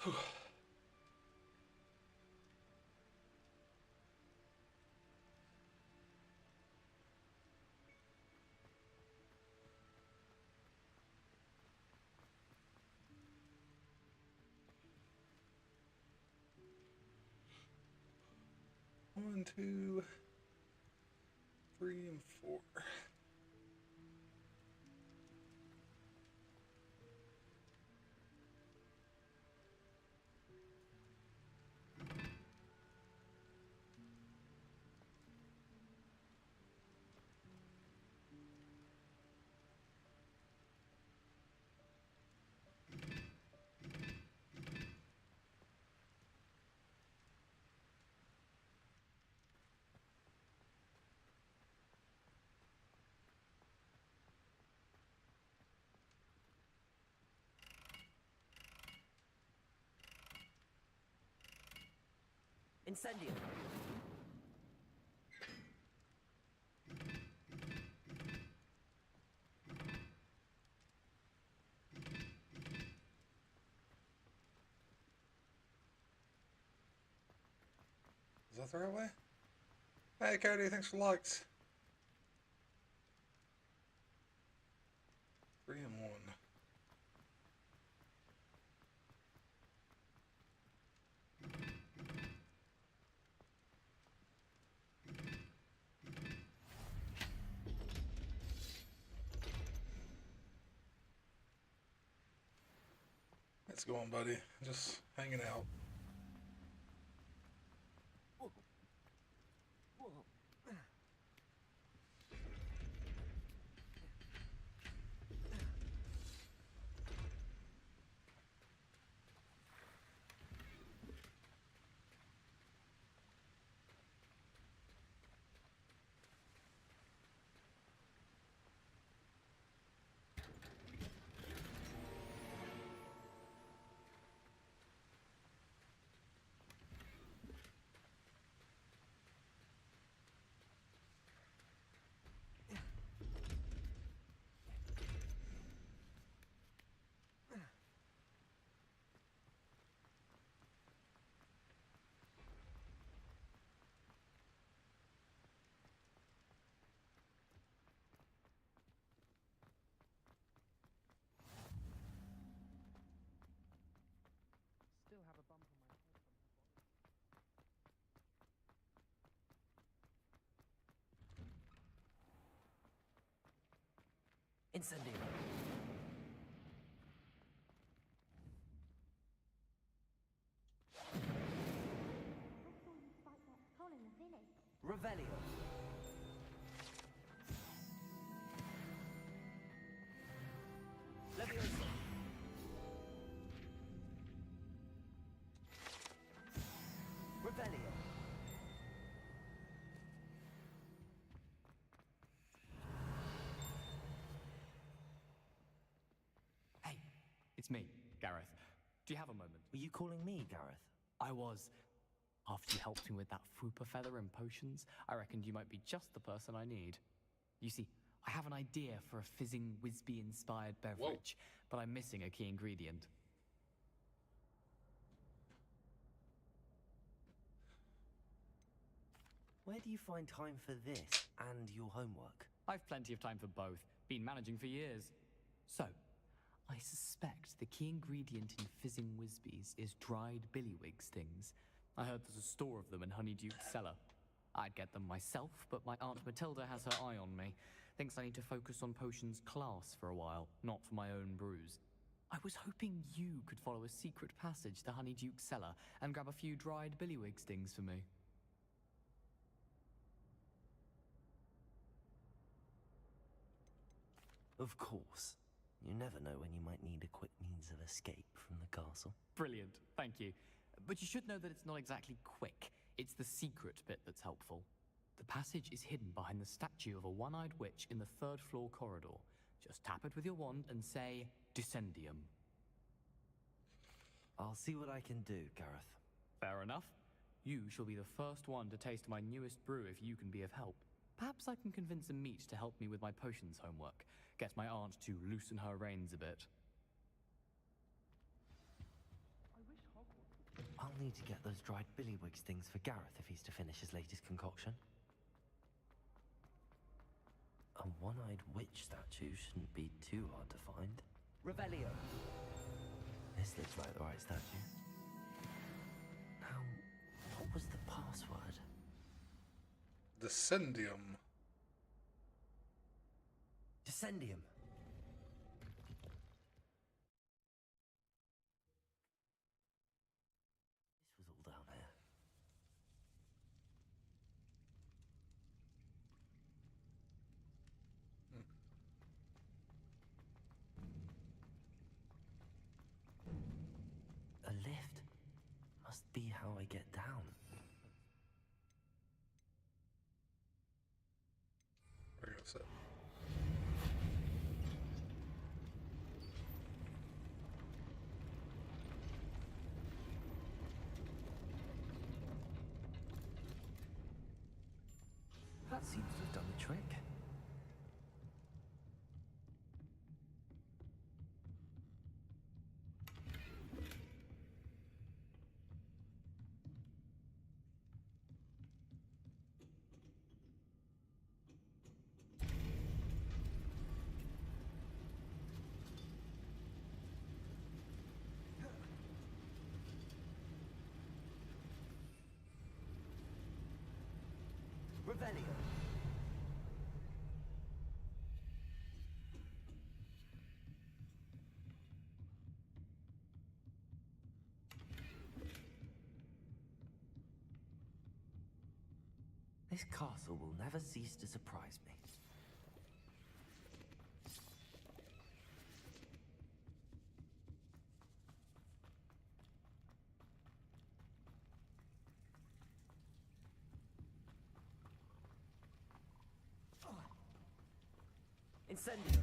One, two, 3, and 4. Incendio. Is that the right way? Hey Cody, thanks for likes. 3 and 1. What's going, buddy? Just hanging out. Incendio. Revelio. Leviosa. Revelio. Hey, it's me, Gareth. Do you have a moment? Were you calling me, Gareth? I was. After you helped me with that Fupa feather and potions, I reckoned you might be just the person I need. You see, I have an idea for a fizzing Whizbee-inspired beverage, but I'm missing a key ingredient. Where do you find time for this and your homework? I've plenty of time for both. Been managing for years. So, I suspect the key ingredient in fizzing Whizbees is dried billywig stings. I heard there's a store of them in Honeyduke's cellar. I'd get them myself, but my Aunt Matilda has her eye on me. Thinks I need to focus on potions class for a while, not for my own brews. I was hoping you could follow a secret passage to Honeyduke's cellar and grab a few dried billywig stings for me. Of course. You never know when you might need a quick means of escape from the castle. Brilliant, thank you. But you should know that it's not exactly quick. It's the secret bit that's helpful. The passage is hidden behind the statue of a one-eyed witch in the third-floor corridor. Just tap it with your wand and say, Descendium. I'll see what I can do, Gareth. Fair enough. You shall be the first one to taste my newest brew if you can be of help. Perhaps I can convince Amit to help me with my potions homework. Get my aunt to loosen her reins a bit. I wish I'll need to get those dried billywig stings for Gareth if he's to finish his latest concoction. A one-eyed witch statue shouldn't be too hard to find. Revelio. This looks like the right statue. Now, what was the password? Descendium. Descendium. This was all down here. A lift must be how I get down. Where you go, sit? That seems to have done the trick. Revelio. This castle will never cease to surprise me. Incendio.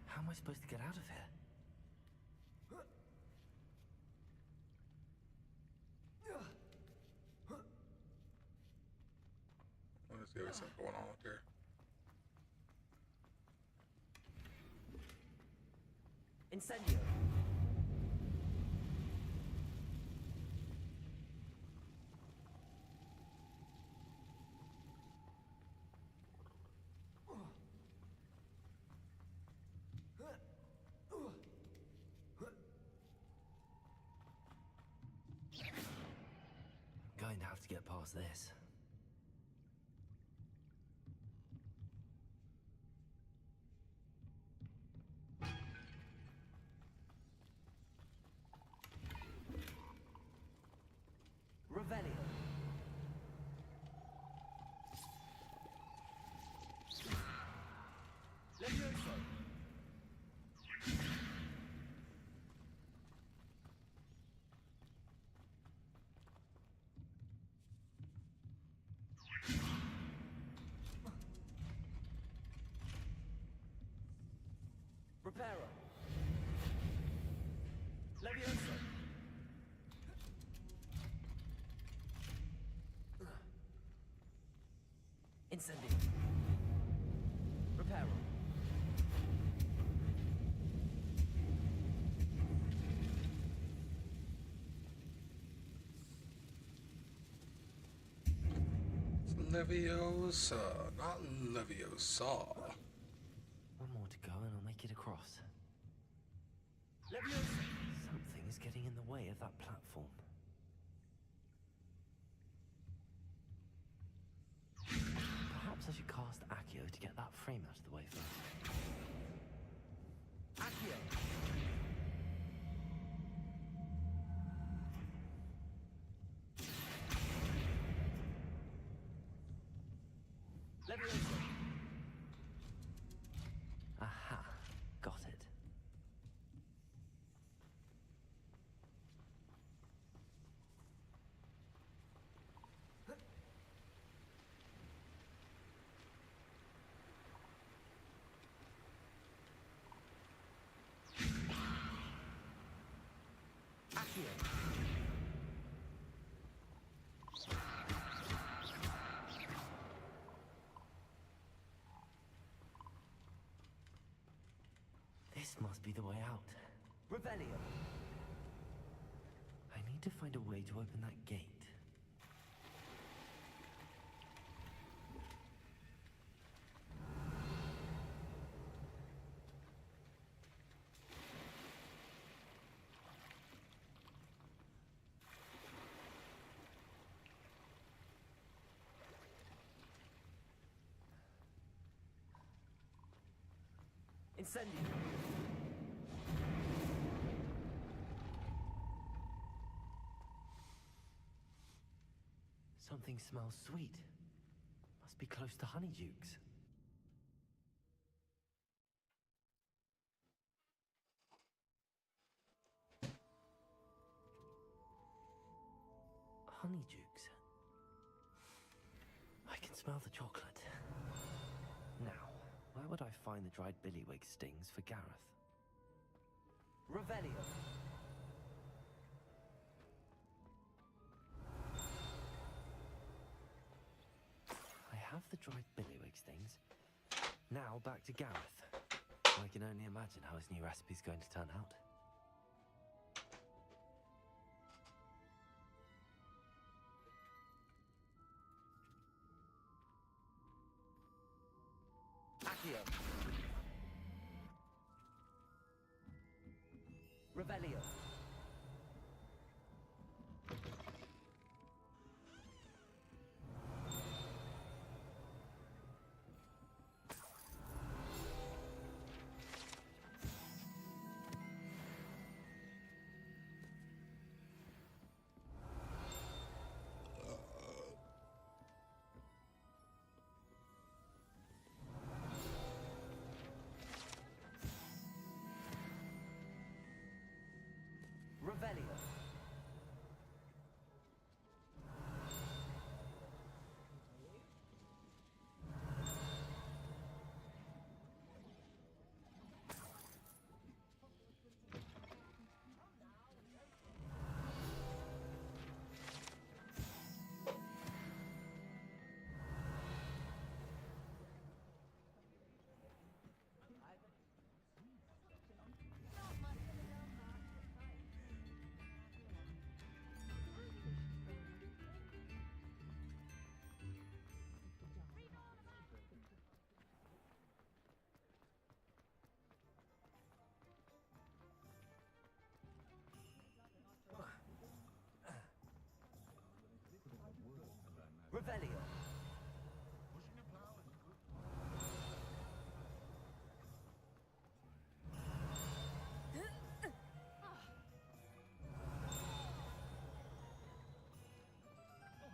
How am I supposed to get out of here? Let's see what's going on up here. Incendio. Going to have to get past this. Revelio. Levioso. Reparo. Levioso. Incendio. Reparo. Leviosa, not Leviosa. One more to go and I'll make it across. Leviosa. Something is getting in the way of that platform. Perhaps I should cast Accio to get that frame out of the way first. Accio. Leviosa. Aha, got it. must be the way out. Revelio. I need to find a way to open that gate. Incendio. Something smells sweet. Must be close to Honeydukes. Honeydukes. I can smell the chocolate. Now, where would I find the dried billywig stings for Gareth? Revelio. I have the dried billywig stings. Now back to Gareth. I can only imagine how his new recipe's going to turn out. Accio. Revelio. Revelio. Revelio.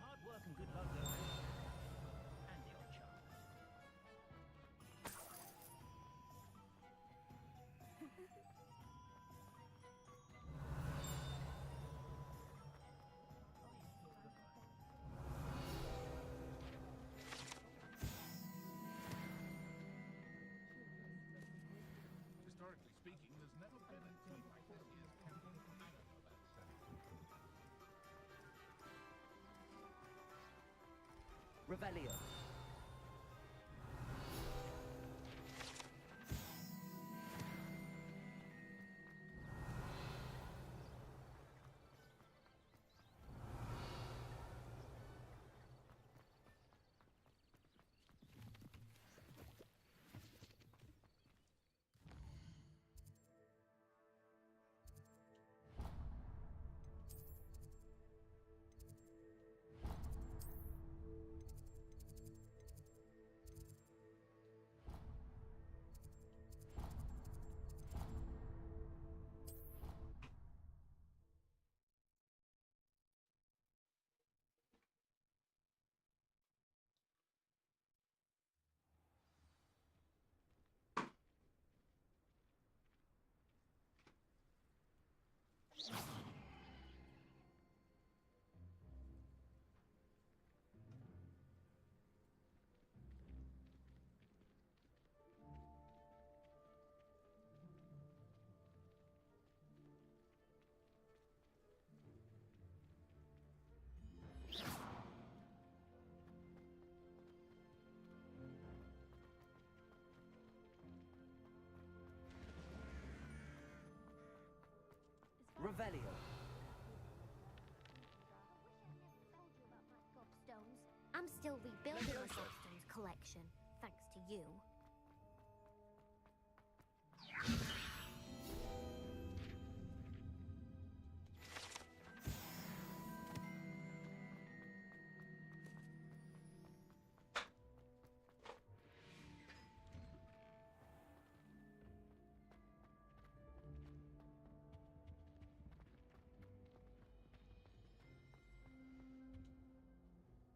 Hard work and good luck go hand in hand. And the odd chance. Historically speaking, there's never been a team like this year's camping. I don't know about that. Revelio. Revelio. I'm still rebuilding my Gobstones collection, thanks to you.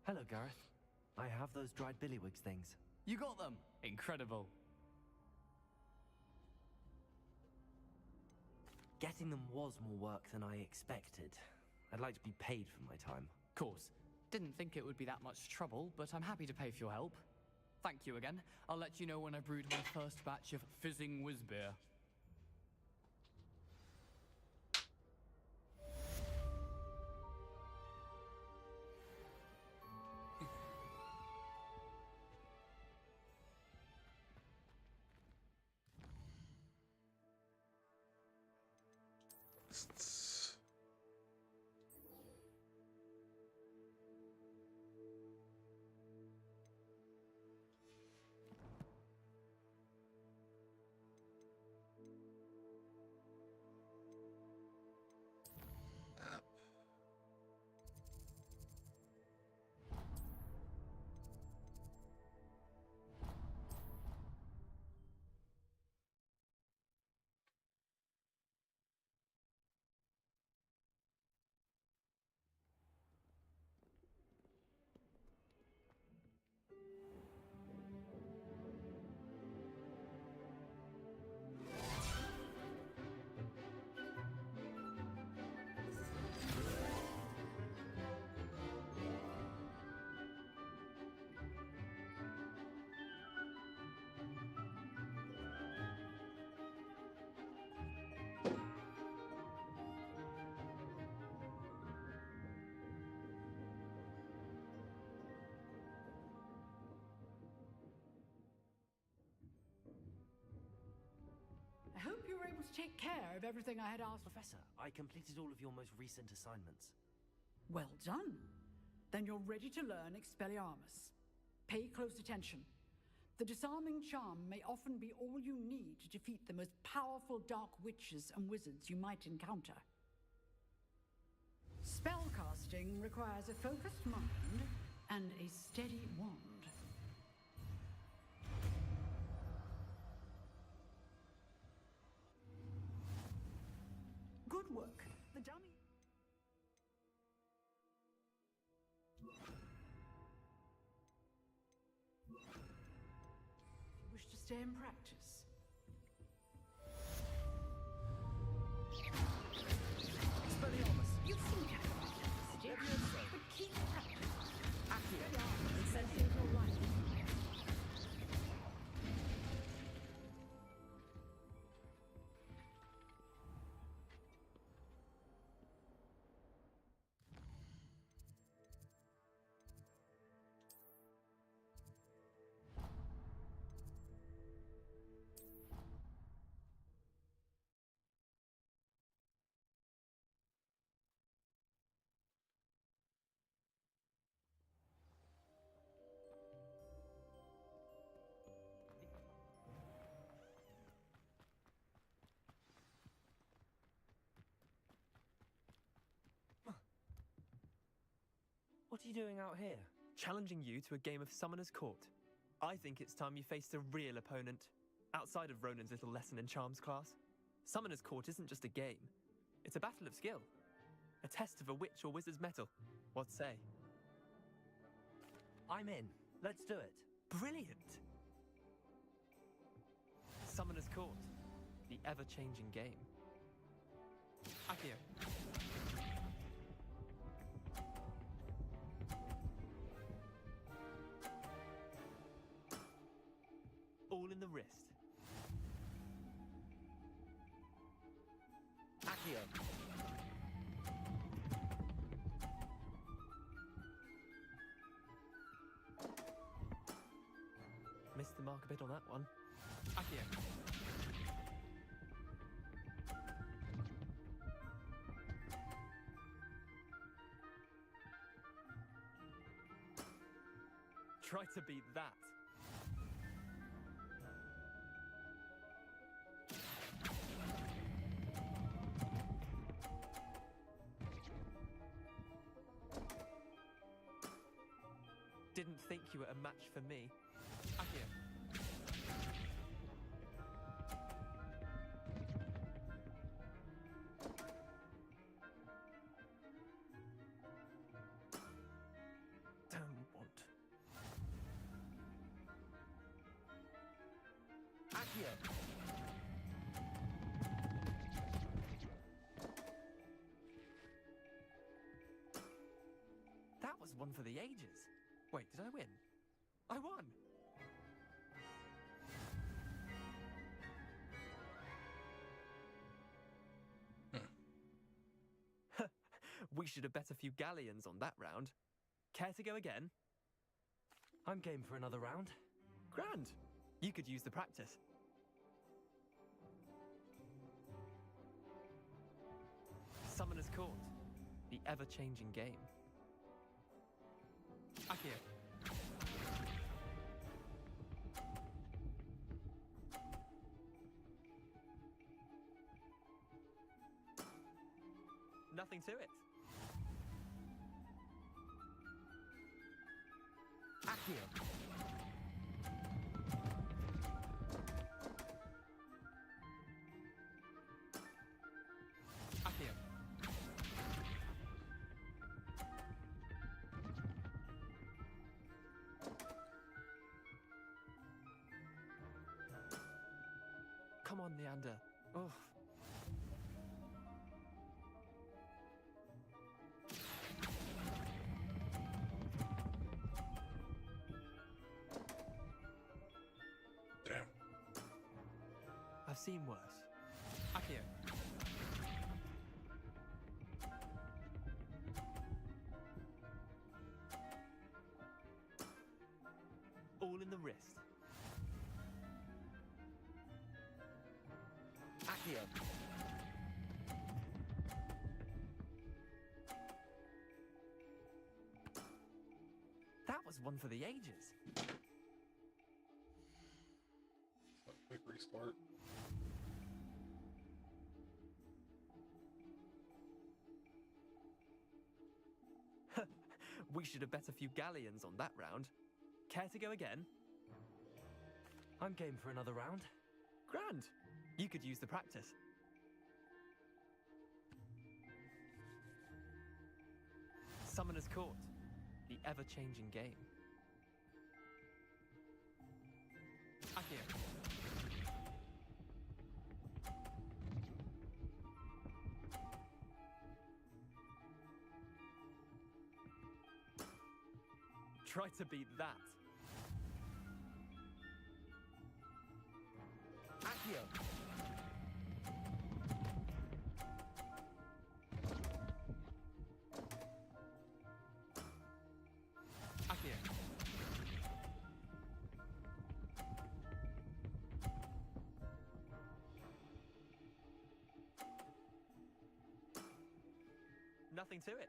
Hello, Gareth. I have those dried billywigs things. You got them! Incredible. Getting them was more work than I expected. I'd like to be paid for my time. Course. Didn't think it would be that much trouble, but I'm happy to pay for your help. Thank you again. I'll let you know when I brewed my first batch of fizzing whizbeer. I hope you were able to take care of everything I had asked. Professor, I completed all of your most recent assignments. Well done. Then you're ready to learn Expelliarmus. Pay close attention. The disarming charm may often be all you need to defeat the most powerful dark witches and wizards you might encounter. Spellcasting requires a focused mind and a steady wand. Good work. The dummy... Wish to stay in practice. Expelliarmus. You seem to have a but keep practice. Accio. Incentive your life. What are you doing out here? Challenging you to a game of Summoner's Court. I think it's time you faced a real opponent, outside of Ronan's little lesson in charms class. Summoner's Court isn't just a game. It's a battle of skill. A test of a witch or wizard's mettle. What say? I'm in. Let's do it. Brilliant! Summoner's Court. The ever-changing game. Accio. All in the wrist. Accio. Missed the mark a bit on that one. Accio. Try to beat that. Didn't think you were a match for me. Accio. Don't want. Accio. That was one for the ages. Wait, did I win? I won! We should have bet a few galleons on that round. Care to go again? I'm game for another round. Grand! You could use the practice. Summoner's Court. The ever-changing game. Accio. Nothing to it. Accio. Accio. Come on, Leander. Oh. Damn. I've seen worse. Accio. All in the wrist. Accio. That was one for the ages. Quick restart. We should have bet a few galleons on that round. Care to go again? I'm game for another round. Grand! You could use the practice. Summoner's Court. The ever-changing game. Accio. Try to beat that. Accio. Accio. Nothing to it.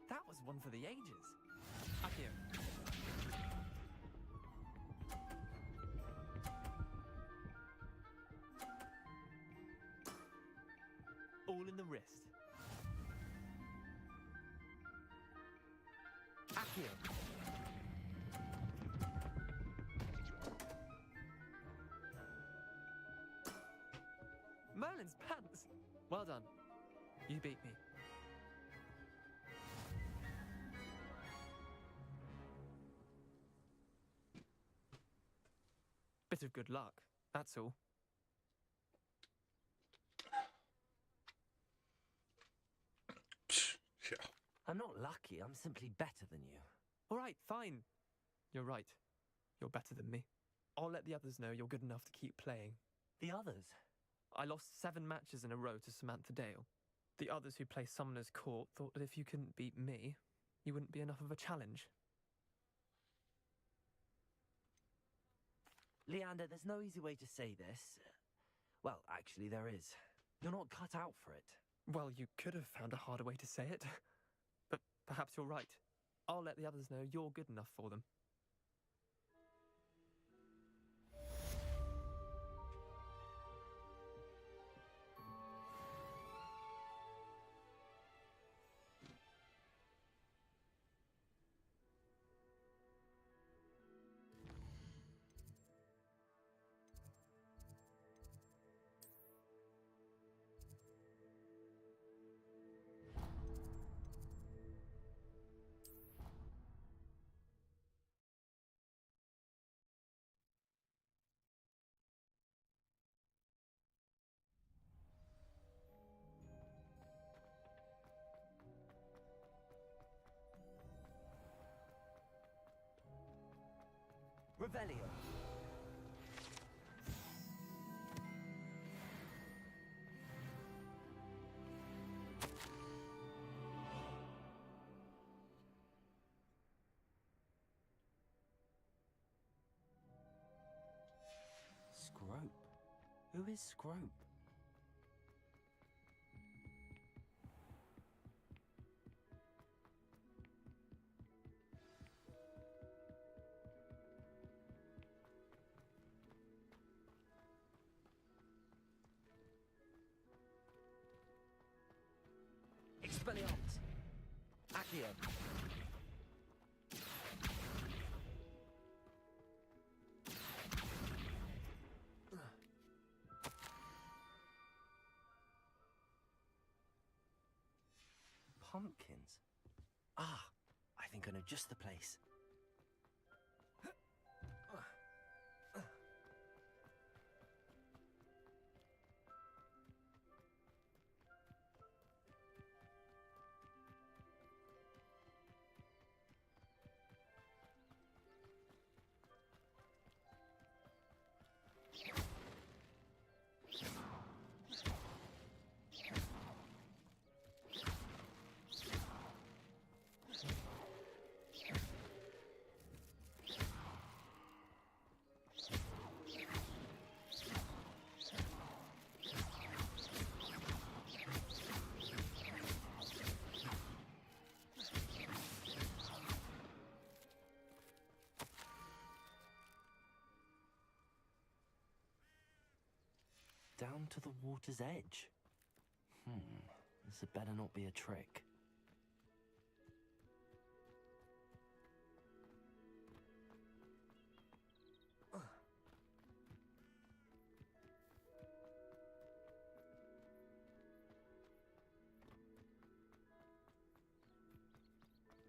That was one for the ages. Accio. All in the wrist. Accio. Merlin's pants! Well done. You beat me. Bit of good luck, that's all. Yeah. I'm not lucky, I'm simply better than you. All right, fine. You're right. You're better than me. I'll let the others know you're good enough to keep playing. The others? I lost 7 matches in a row to Samantha Dale. The others who play Summoner's Court thought that if you couldn't beat me, you wouldn't be enough of a challenge. Leander, there's no easy way to say this. Well, actually, there is. You're not cut out for it. Well, you could have found a harder way to say it. But perhaps you're right. I'll let the others know you're good enough for them. Revelio. Scrope? Who is Scrope? Expelliarmus! Accio! Pumpkins? Ah, I think I know just the place. Down to the water's edge. This had better not be a trick.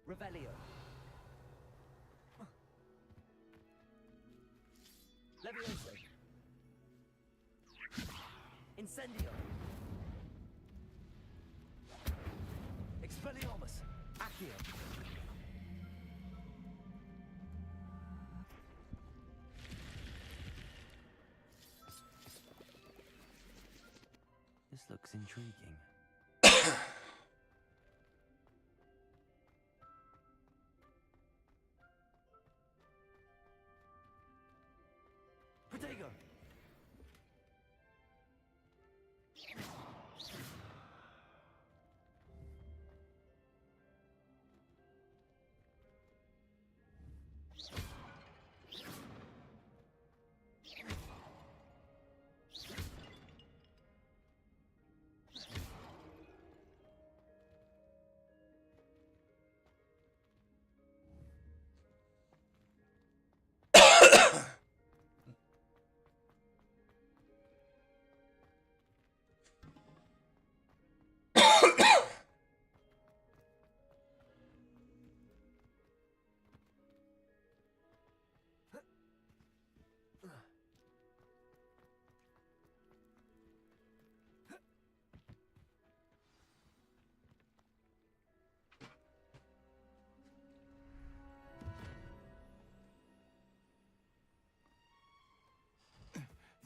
Revelio. Levioso. Incendio. Expelliarmus. Accio. This looks intriguing. Protego.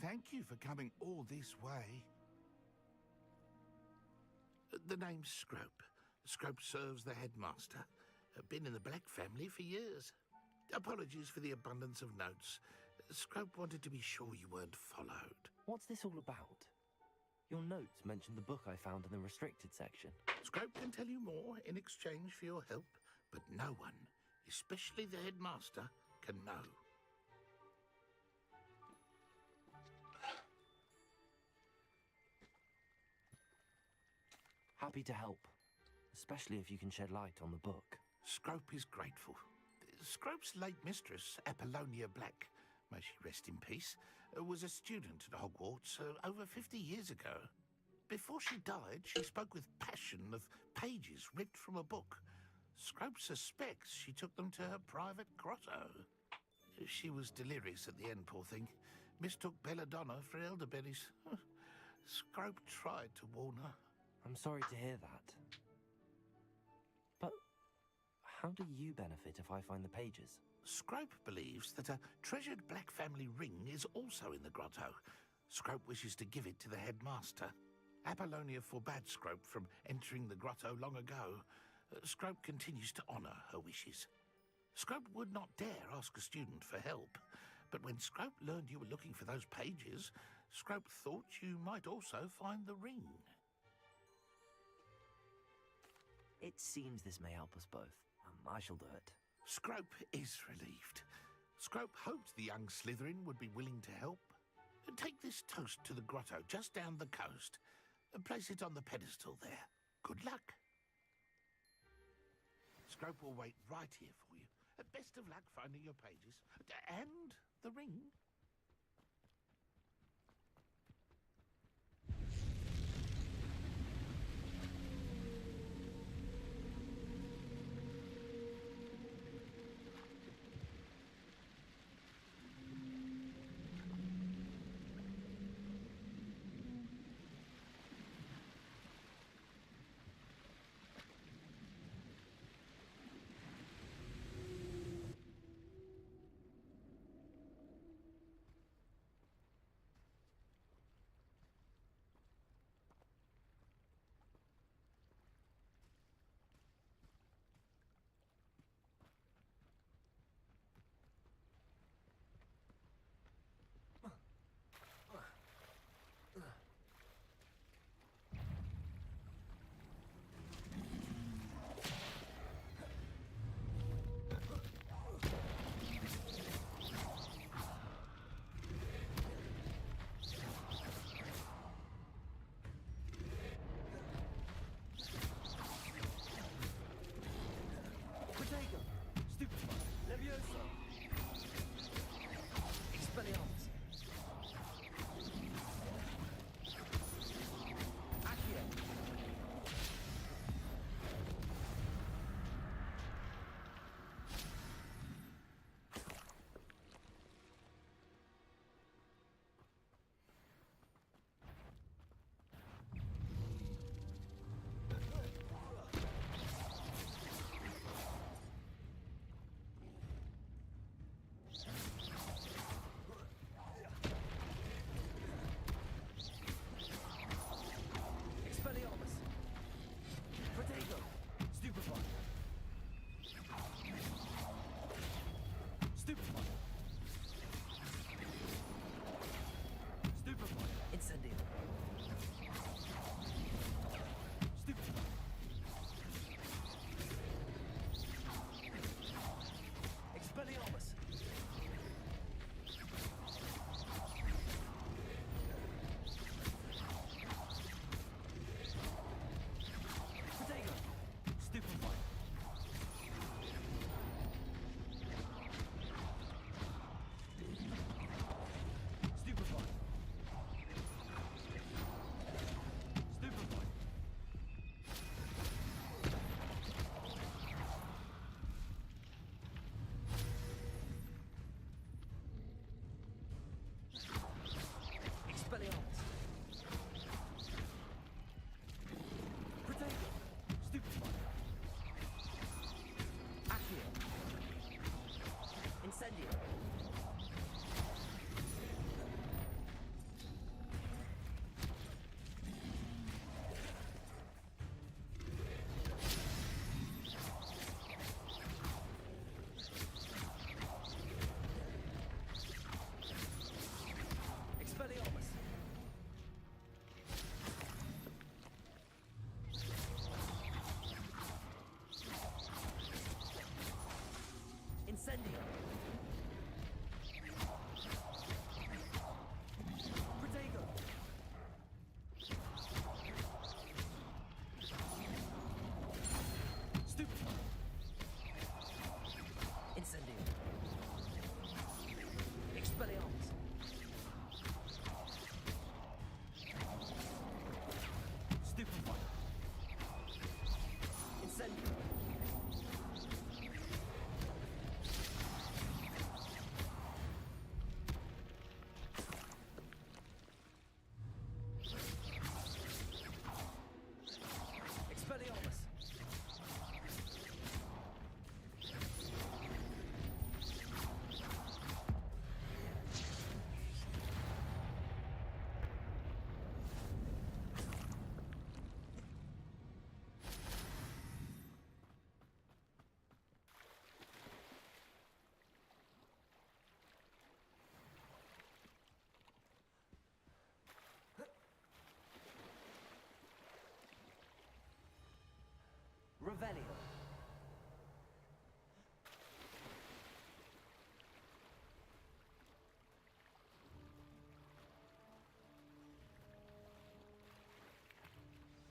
Thank you for coming all this way. The name's Scrope. Scrope serves the headmaster. Been in the Black family for years. Apologies for the abundance of notes. Scrope wanted to be sure you weren't followed. What's this all about? Your notes mentioned the book I found in the restricted section. Scrope can tell you more in exchange for your help, but no one, especially the headmaster, can know. Happy to help, especially if you can shed light on the book. Scrope is grateful. Scrope's late mistress, Apollonia Black, may she rest in peace, was a student at Hogwarts over 50 years ago. Before she died, she spoke with passion of pages ripped from a book. Scrope suspects she took them to her private grotto. She was delirious at the end, poor thing. Mistook belladonna for elderberries. Scrope tried to warn her. I'm sorry to hear that. But how do you benefit if I find the pages? Scrope believes that a treasured Black family ring is also in the grotto. Scrope wishes to give it to the headmaster. Apollonia forbade Scrope from entering the grotto long ago. Scrope continues to honour her wishes. Scrope would not dare ask a student for help, but when Scrope learned you were looking for those pages, Scrope thought you might also find the ring. It seems this may help us both. I shall do it. Scrope is relieved. Scrope hoped the young Slytherin would be willing to help. Take this toast to the grotto just down the coast and place it on the pedestal there. Good luck. Scrope will wait right here for you. Best of luck finding your pages. And the ring.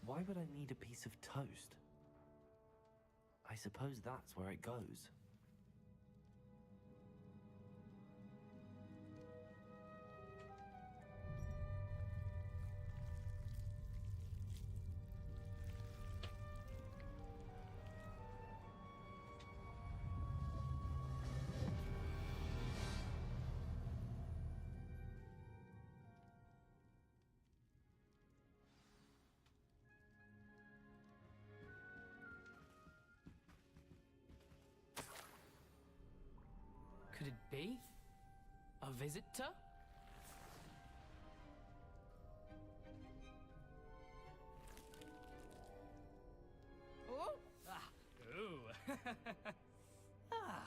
Why would I need a piece of toast? I suppose that's where it goes. Could it be? A visitor? Oh! Ah! Ooh! Ah!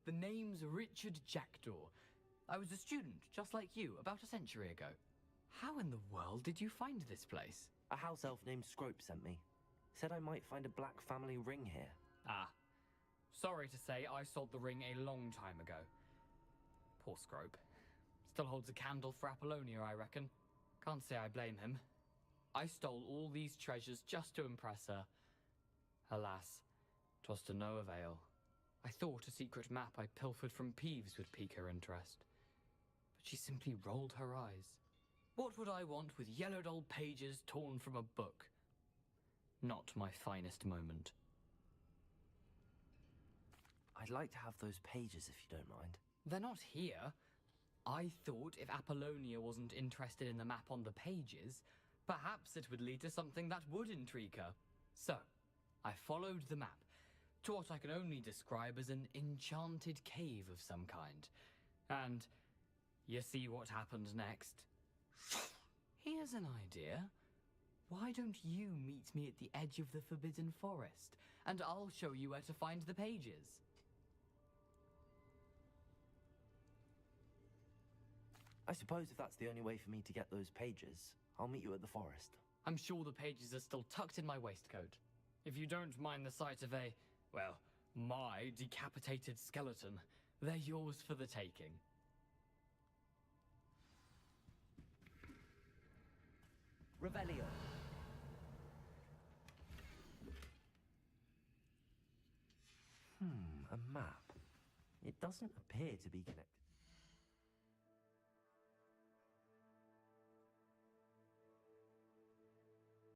The name's Richard Jackdaw. I was a student, just like you, about a century ago. How in the world did you find this place? A house elf named Scrope sent me. Said I might find a black family ring here. Ah. Sorry to say, I sold the ring a long time ago. Poor Scrope. Still holds a candle for Apollonia, I reckon. Can't say I blame him. I stole all these treasures just to impress her. Alas, 'twas to no avail. I thought a secret map I pilfered from Peeves would pique her interest. But she simply rolled her eyes. What would I want with yellowed old pages torn from a book? Not my finest moment. I'd like to have those pages if you don't mind. They're not here. I thought if Apollonia wasn't interested in the map on the pages, perhaps it would lead to something that would intrigue her. So, I followed the map to what I can only describe as an enchanted cave of some kind. And you see what happened next? Here's an idea. Why don't you meet me at the edge of the Forbidden Forest, and I'll show you where to find the pages. I suppose if that's the only way for me to get those pages, I'll meet you at the forest. I'm sure the pages are still tucked in my waistcoat. If you don't mind the sight of a, well, my decapitated skeleton, they're yours for the taking. Revelio. A map. It doesn't appear to be connected.